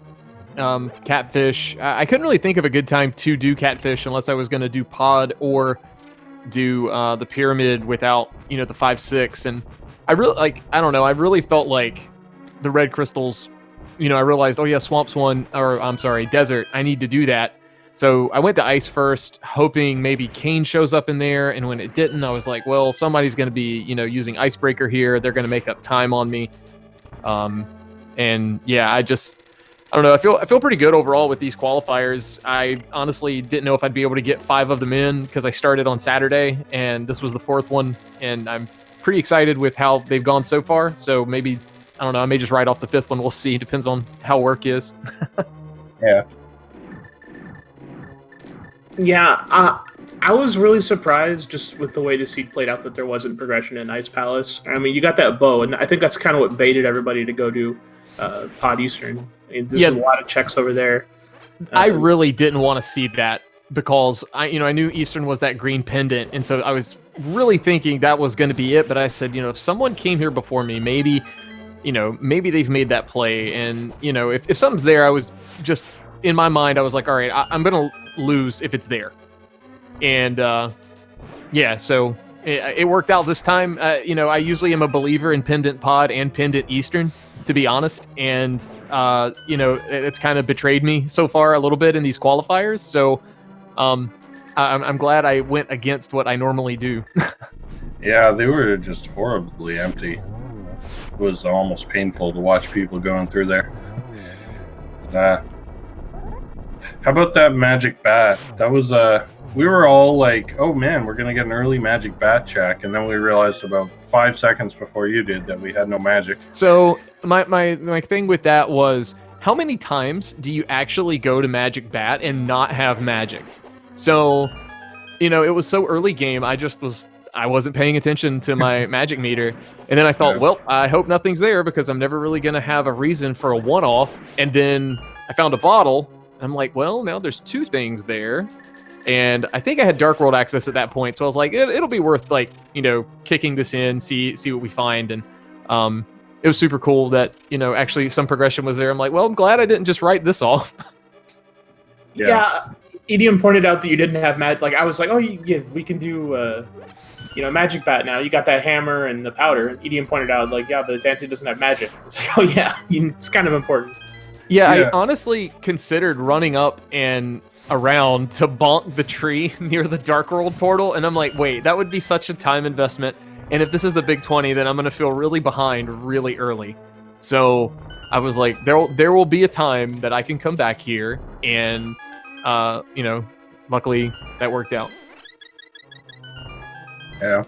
Speaker 3: Catfish. I couldn't really think of a good time to do Catfish unless I was going to do Pod or do the Pyramid without, you know, the 5-6. And I really felt like the red crystals, you know, I realized, oh yeah, Swamp's one, or I'm sorry, Desert, I need to do that. So I went to Ice first, hoping maybe Kane shows up in there, and when it didn't, I was like, well, somebody's going to be, you know, using Icebreaker here. They're going to make up time on me. And yeah, I don't know. I feel pretty good overall with these qualifiers. I honestly didn't know if I'd be able to get 5 of them in because I started on Saturday, and this was the 4th one, and I'm pretty excited with how they've gone so far. So maybe, I don't know, I may just write off the 5th one. We'll see. Depends on how work is.
Speaker 1: Yeah.
Speaker 2: Yeah, I was really surprised just with the way the seed played out that there wasn't progression in Ice Palace. I mean, you got that bow, and I think that's kind of what baited everybody to go to Pod Eastern. I mean, there's a lot of checks over there.
Speaker 3: I really didn't want to see that because I knew Eastern was that green pendant, and so I was really thinking that was going to be it. But I said, you know, if someone came here before me, maybe they've made that play, and you know, if something's there, I was just in my mind, I was like, all right, I'm going to lose if it's there. And yeah, so it worked out this time. You know, I usually am a believer in Pendant Pod and Pendant Eastern, to be honest. And, you know, it's kind of betrayed me so far a little bit in these qualifiers. So I'm glad I went against what I normally do.
Speaker 1: Yeah, they were just horribly empty. It was almost painful to watch people going through there. How about that magic bat? That was we were all like, oh man, we're gonna get an early magic bat check, and then we realized about 5 seconds before you did that we had no magic.
Speaker 3: So my thing with that was, how many times do you actually go to magic bat and not have magic? So, you know, it was so early game, I wasn't paying attention to my magic meter, and then I thought, well, I hope nothing's there because I'm never really gonna have a reason for a one-off. And then I found a bottle. I'm like, well, now there's 2 things there. and I think I had Dark World access at that point, so I was like, it'll be worth like kicking this in, see what we find, and it was super cool that actually some progression was there. I'm like, well, I'm glad I didn't just write this all.
Speaker 2: Yeah. Idiom pointed out that you didn't have magic. Like I was like, oh yeah, we can do magic bat now. You got that hammer and the powder. And Idiom pointed out like, yeah, but Dante doesn't have magic. It's like, oh yeah, it's kind of important.
Speaker 3: Yeah, I honestly considered running up and around to bonk the tree near the Dark World portal, and I'm like, wait, that would be such a time investment. And if this is a big 20, then I'm going to feel really behind really early. So I was like, there will be a time that I can come back here, and luckily that worked out.
Speaker 1: Yeah.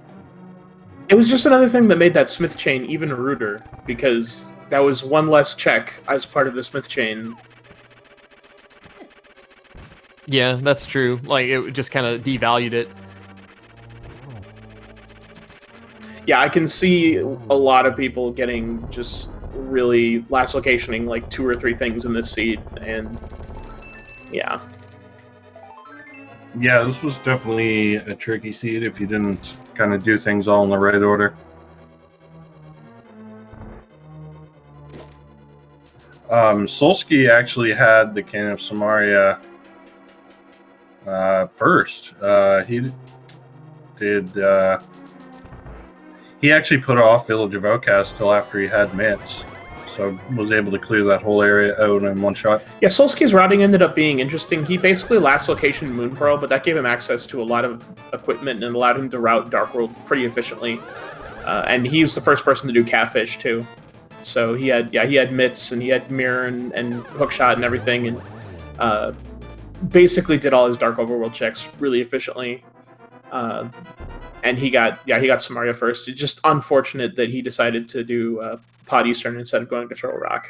Speaker 2: It was just another thing that made that Smith chain even ruder, because that was one less check as part of the Smith chain.
Speaker 3: Yeah, that's true. Like, it just kind of devalued it.
Speaker 2: Yeah, I can see a lot of people getting just really last locationing like 2 or 3 things in this seed, and yeah.
Speaker 1: Yeah, this was definitely a tricky seed if you didn't kind of do things all in the right order. Solsky actually had the Cannon of Samaria first. He did. He actually put off Village of Outcast till after he had mitts, so was able to clear that whole area out in one shot.
Speaker 2: Yeah, Solsky's routing ended up being interesting. He basically last location Moon Pearl, but that gave him access to a lot of equipment and allowed him to route Dark World pretty efficiently. And he was the first person to do Catfish too. So he had mitts and he had mirror and hookshot and everything, and basically did all his Dark Overworld checks really efficiently. And he got Samaria first. It's just unfortunate that he decided to do Pod Eastern instead of going to Control Rock.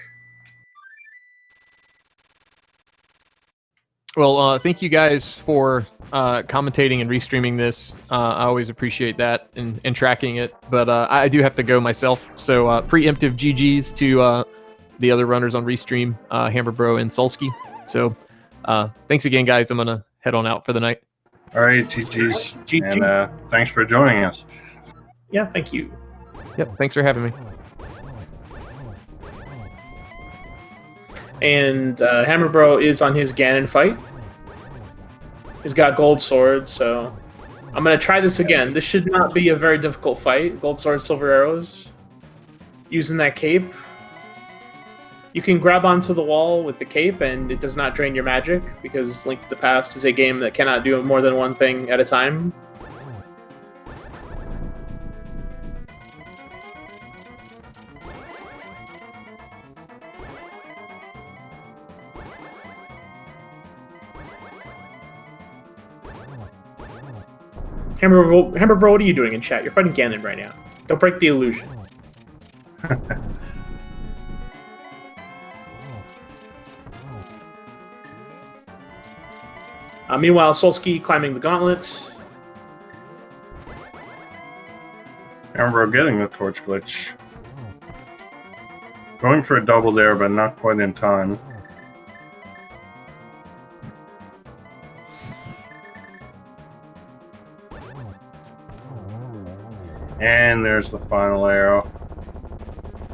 Speaker 3: Well, thank you guys for commentating and restreaming this. I always appreciate that and tracking it. But I do have to go myself. So preemptive GGs to the other runners on Restream, Hammerbro and Solsky. So thanks again, guys. I'm going to head on out for the night.
Speaker 1: All right, GG's.
Speaker 2: GG.
Speaker 1: And thanks for joining us.
Speaker 2: Yeah, thank you.
Speaker 3: Yep, thanks for having me.
Speaker 2: And Hammerbro is on his Ganon fight. He's got gold sword, so I'm going to try this again. This should not be a very difficult fight. Gold sword, silver arrows. Using that cape. You can grab onto the wall with the cape, and it does not drain your magic, because Link to the Past is a game that cannot do more than one thing at a time. Hammerbro, what are you doing in chat? You're fighting Ganon right now. Don't break the illusion. Meanwhile, Solsky climbing the gauntlet.
Speaker 1: Hammerbro getting the torch glitch. Going for a double there, but not quite in time. And there's the final arrow.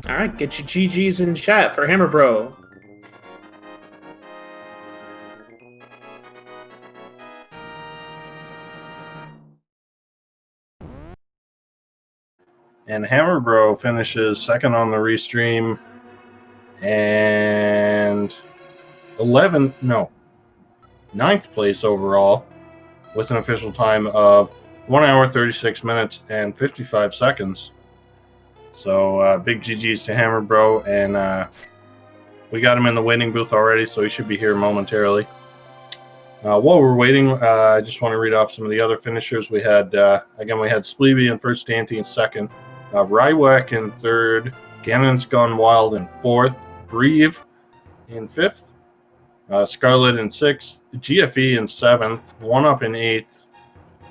Speaker 2: Alright, get your GGs in chat for Hammerbro.
Speaker 1: And Hammerbro finishes second on the restream and 9th place overall with an official time of 1 hour, 36 minutes, and 55 seconds. So big GG's to Hammerbro, and we got him in the waiting booth already, so he should be here momentarily. While we're waiting, I just want to read off some of the other finishers. We had, again, we had Spleeby in first, Dante in second, Rywak in third, Ganon's Gone Wild in fourth, Breve in fifth, Scarlet in sixth, GFE in seventh, One Up in eighth,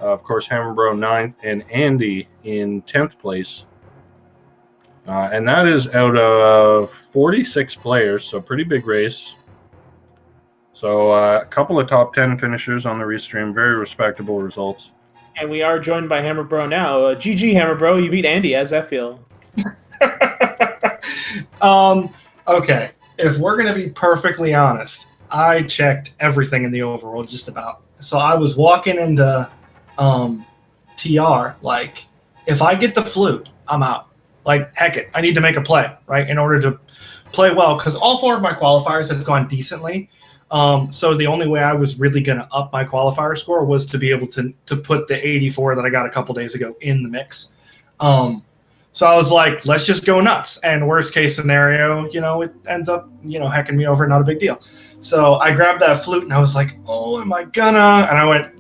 Speaker 1: of course, Hammerbro ninth, and Andy in 10th place. And that is out of 46 players, so pretty big race. So a couple of top 10 finishers on the restream, very respectable results.
Speaker 2: And we are joined by Hammer Bro now. GG, Hammer Bro, you beat Andy. How's that feel?
Speaker 5: Okay, if we're going to be perfectly honest, I checked everything in the overworld just about. So I was walking into TR, like, if I get the flute, I'm out. Like, heck it, I need to make a play, right, in order to play well, because all 4 of my qualifiers have gone decently. So the only way I was really going to up my qualifier score was to be able to put the 84 that I got a couple days ago in the mix. So I was like, let's just go nuts. And worst case scenario, it ends up, hecking me over, not a big deal. So I grabbed that flute and I was like, oh, am I gonna? And I went,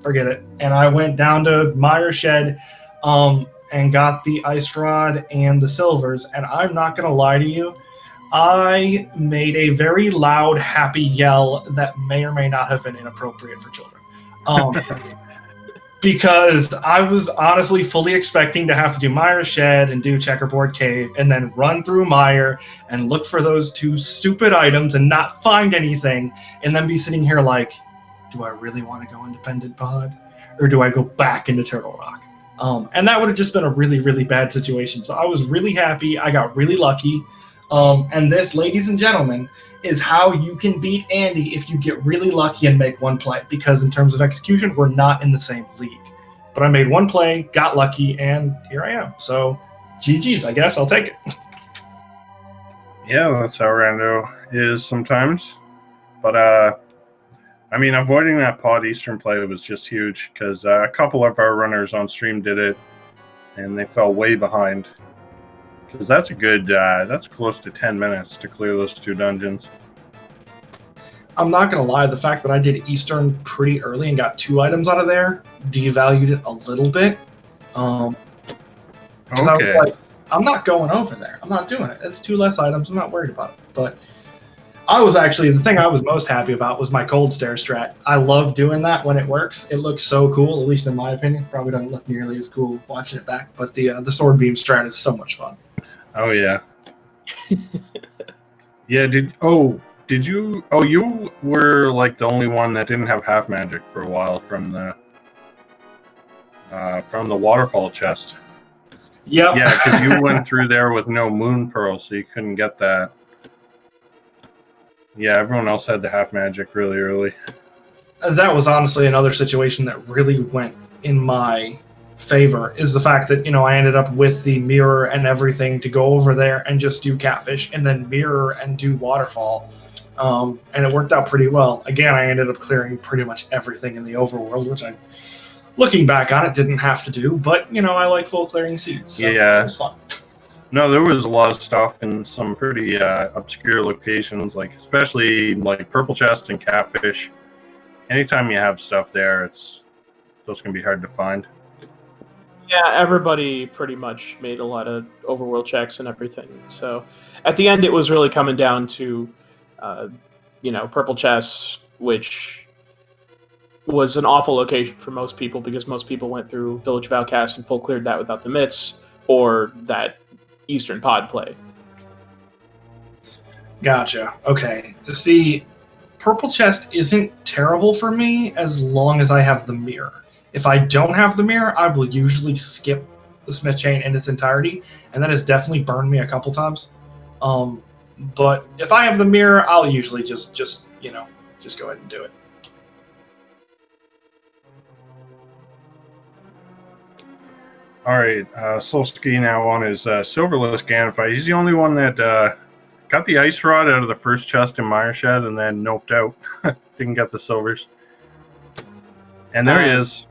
Speaker 5: forget it. And I went down to Meyer Shed and got the ice rod and the silvers. And I'm not going to lie to you, I made a very loud, happy yell that may or may not have been inappropriate for children. Because I was honestly fully expecting to have to do Meyer Shed and do Checkerboard Cave and then run through Meyer and look for those 2 stupid items and not find anything and then be sitting here like, do I really want to go Independent Pod? Or do I go back into Turtle Rock? And that would have just been a really, really bad situation. So I was really happy. I got really lucky. And this, ladies and gentlemen, is how you can beat Andy if you get really lucky and make one play. Because in terms of execution, we're not in the same league. But I made one play, got lucky, and here I am. So, GG's, I guess. I'll take it.
Speaker 1: Yeah, that's how Rando is sometimes. But, avoiding that pod Eastern play was just huge because a couple of our runners on stream did it, and they fell way behind. Because that's a good, that's close to 10 minutes to clear those 2 dungeons.
Speaker 5: I'm not going to lie, the fact that I did Eastern pretty early and got 2 items out of there devalued it a little bit. Okay. I was like, I'm not going over there. I'm not doing it. It's 2 less items. I'm not worried about it. But the thing I was most happy about was my cold stare strat. I love doing that when it works. It looks so cool, at least in my opinion. Probably doesn't look nearly as cool watching it back. But the sword beam strat is so much fun.
Speaker 1: Oh, yeah. Yeah, you were like the only one that didn't have half magic for a while from the waterfall chest.
Speaker 5: Yep.
Speaker 1: Yeah, because you went through there with no moon pearl, so you couldn't get that. Yeah, everyone else had the half magic really early.
Speaker 5: That was honestly another situation that really went in my favor, is the fact that, I ended up with the mirror and everything to go over there and just do catfish and then mirror and do waterfall. And it worked out pretty well. Again, I ended up clearing pretty much everything in the overworld, which I, looking back on it, didn't have to do. But, I like full clearing seeds. So
Speaker 1: yeah.
Speaker 5: It was fun.
Speaker 1: No, there was a lot of stuff in some pretty obscure locations, like especially like Purple Chest and Catfish. Anytime you have stuff there, those can be hard to find.
Speaker 2: Yeah, everybody pretty much made a lot of overworld checks and everything. So at the end, it was really coming down to, Purple Chest, which was an awful location for most people because most people went through Village of Outcasts and full cleared that without the mitts, or that Eastern pod play.
Speaker 5: Gotcha. Okay. See, Purple Chest isn't terrible for me as long as I have the mirror. If I don't have the mirror, I will usually skip the Smith chain in its entirety, and that has definitely burned me a couple times. But if I have the mirror, I'll usually just go ahead and do it.
Speaker 1: All right, Solsky now on his Silverless Ganify. He's the only one that got the ice rod out of the first chest in Meyer Shed and then noped out. Didn't get the silvers. And there he is.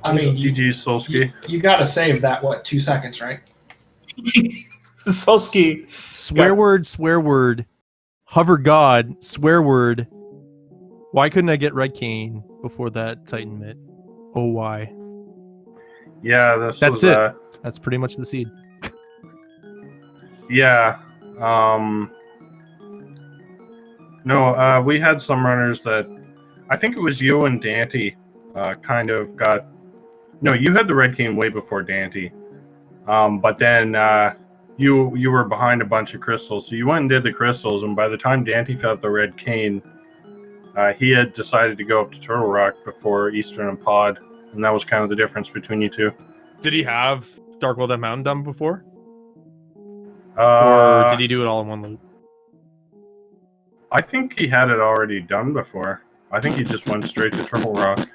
Speaker 5: I mean,
Speaker 1: GG Solsky.
Speaker 5: You got to save that, 2 seconds, right?
Speaker 2: Solsky.
Speaker 6: Swear word. Hover God, swear word. Why couldn't I get Red Cane before that Titan mitt? Oh, why?
Speaker 1: Yeah,
Speaker 6: that's it. That's pretty much the seed.
Speaker 1: Yeah. No, we had some runners that I think it was you and Dante kind of got. No, you had the Red Cane way before Dante. But then you were behind a bunch of crystals, so you went and did the crystals, and by the time Dante got the Red Cane, he had decided to go up to Turtle Rock before Eastern and Pod, and that was kind of the difference between you two.
Speaker 6: Did he have Dark World at Mountain done before? Or did he do it all in one loop?
Speaker 1: I think he had it already done before. I think he just went straight to Turtle Rock.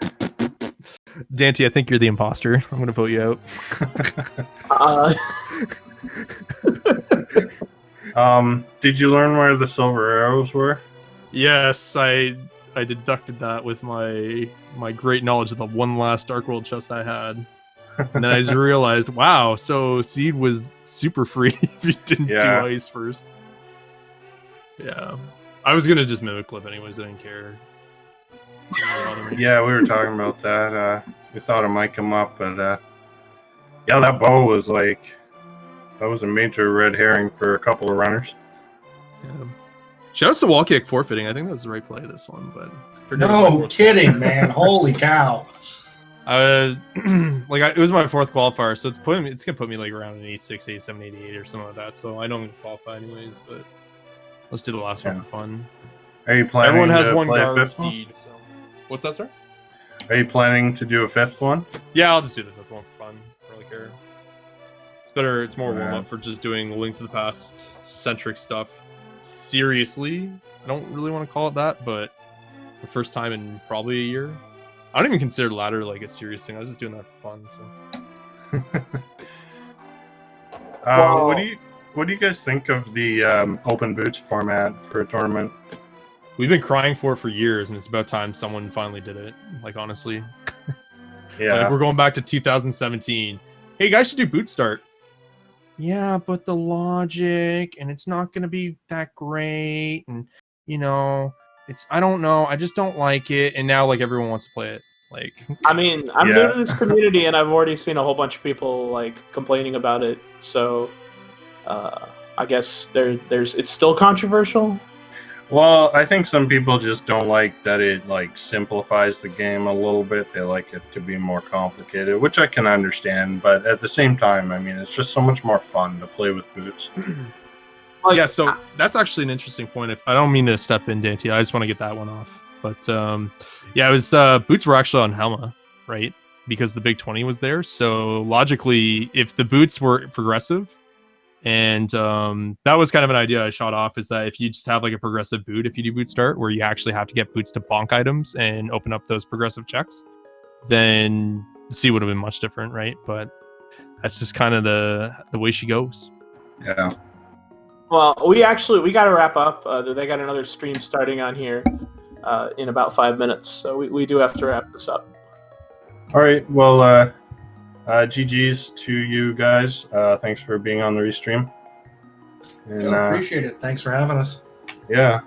Speaker 6: Dante, I think you're the imposter. I'm going to vote you
Speaker 2: Uh,
Speaker 1: Did you learn where the silver arrows were?
Speaker 6: Yes, I deducted that with my great knowledge of the one last Dark World chest I had. And then I just realized, wow, so Seed was super free if you didn't do ice first. Yeah. I was going to just mimic clip anyways, I didn't care.
Speaker 1: Yeah, we were talking about that. We thought it might come up, but yeah, that bow was like, that was a major red herring for a couple of runners.
Speaker 6: Yeah. Shout out to Wall Kick forfeiting. I think that was the right play this one, but
Speaker 5: no kidding, man! Holy cow!
Speaker 6: It was my fourth qualifier, so it's gonna put me like around an 86, 87, 88 or something like that. So I don't qualify anyways, but let's do the last one for fun.
Speaker 1: Are you planning?
Speaker 6: Everyone has
Speaker 1: to
Speaker 6: one
Speaker 1: play a
Speaker 6: guard
Speaker 1: fifth
Speaker 6: seed. So what's that, sir?
Speaker 1: Are you planning to do a fifth one?
Speaker 6: Yeah, I'll just do the fifth one for fun. I don't really care. It's better. It's more warm up for just doing Link to the Past centric stuff. Seriously, I don't really want to call it that, but the first time in probably a year. I don't even consider ladder like a serious thing. I was just doing that for fun. So,
Speaker 1: what do you guys think of the open boots format for a tournament?
Speaker 6: We've been crying for years, and it's about time someone finally did it. Like honestly,
Speaker 1: yeah,
Speaker 6: like, we're going back to 2017. Hey, you guys should do boot start. Yeah, but the logic, and it's not going to be that great, and I don't know, I just don't like it, and now like everyone wants to play it. Like,
Speaker 2: I mean, I'm new to this community, and I've already seen a whole bunch of people like complaining about it. So, I guess it's still controversial.
Speaker 1: Well, I think some people just don't like that it like simplifies the game a little bit. They like it to be more complicated, which I can understand. But at the same time, I mean, it's just so much more fun to play with boots.
Speaker 6: Yeah, so that's actually an interesting point. If I don't mean to step in, Dante, I just want to get that one off. But yeah, it was boots were actually on Helma, right? Because the Big 20 was there. So logically, if the boots were progressive, and that was kind of an idea I shot off, is that if you just have like a progressive boot, if you do boot start, where you actually have to get boots to bonk items and open up those progressive checks, then C would have been much different, right? But that's just kind of the way she goes.
Speaker 1: Yeah.
Speaker 2: Well, we got to wrap up. They got another stream starting on here in about 5 minutes, so we do have to wrap this up.
Speaker 1: All right. Well, GG's to you guys. Thanks for being on the restream. And,
Speaker 5: appreciate it. Thanks for having us.
Speaker 1: Yeah.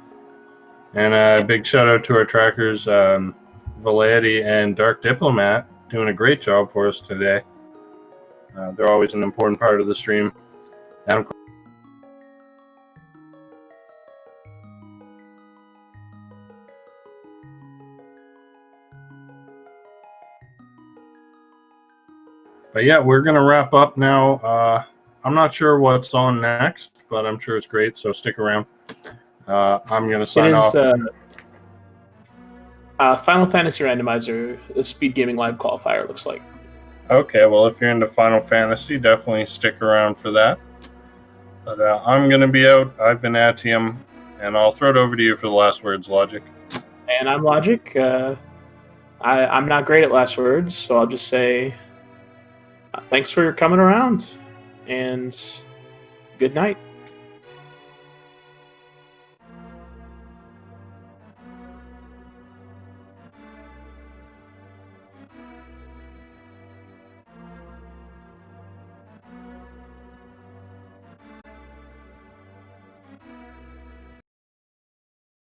Speaker 1: And a big shout out to our trackers, Valeti and Dark Diplomat, doing a great job for us today. They're always an important part of the stream. And but yeah, we're going to wrap up now. I'm not sure what's on next, but I'm sure it's great, so stick around. I'm going to sign off.
Speaker 2: Final Fantasy Randomizer, the SpeedGaming Live Qualifier, looks like.
Speaker 1: Okay, well, if you're into Final Fantasy, definitely stick around for that. But I'm going to be out. I've been Atium, and I'll throw it over to you for the last words, Logic.
Speaker 2: And I'm Logic. I'm not great at last words, so I'll just say thanks for coming around, and good night.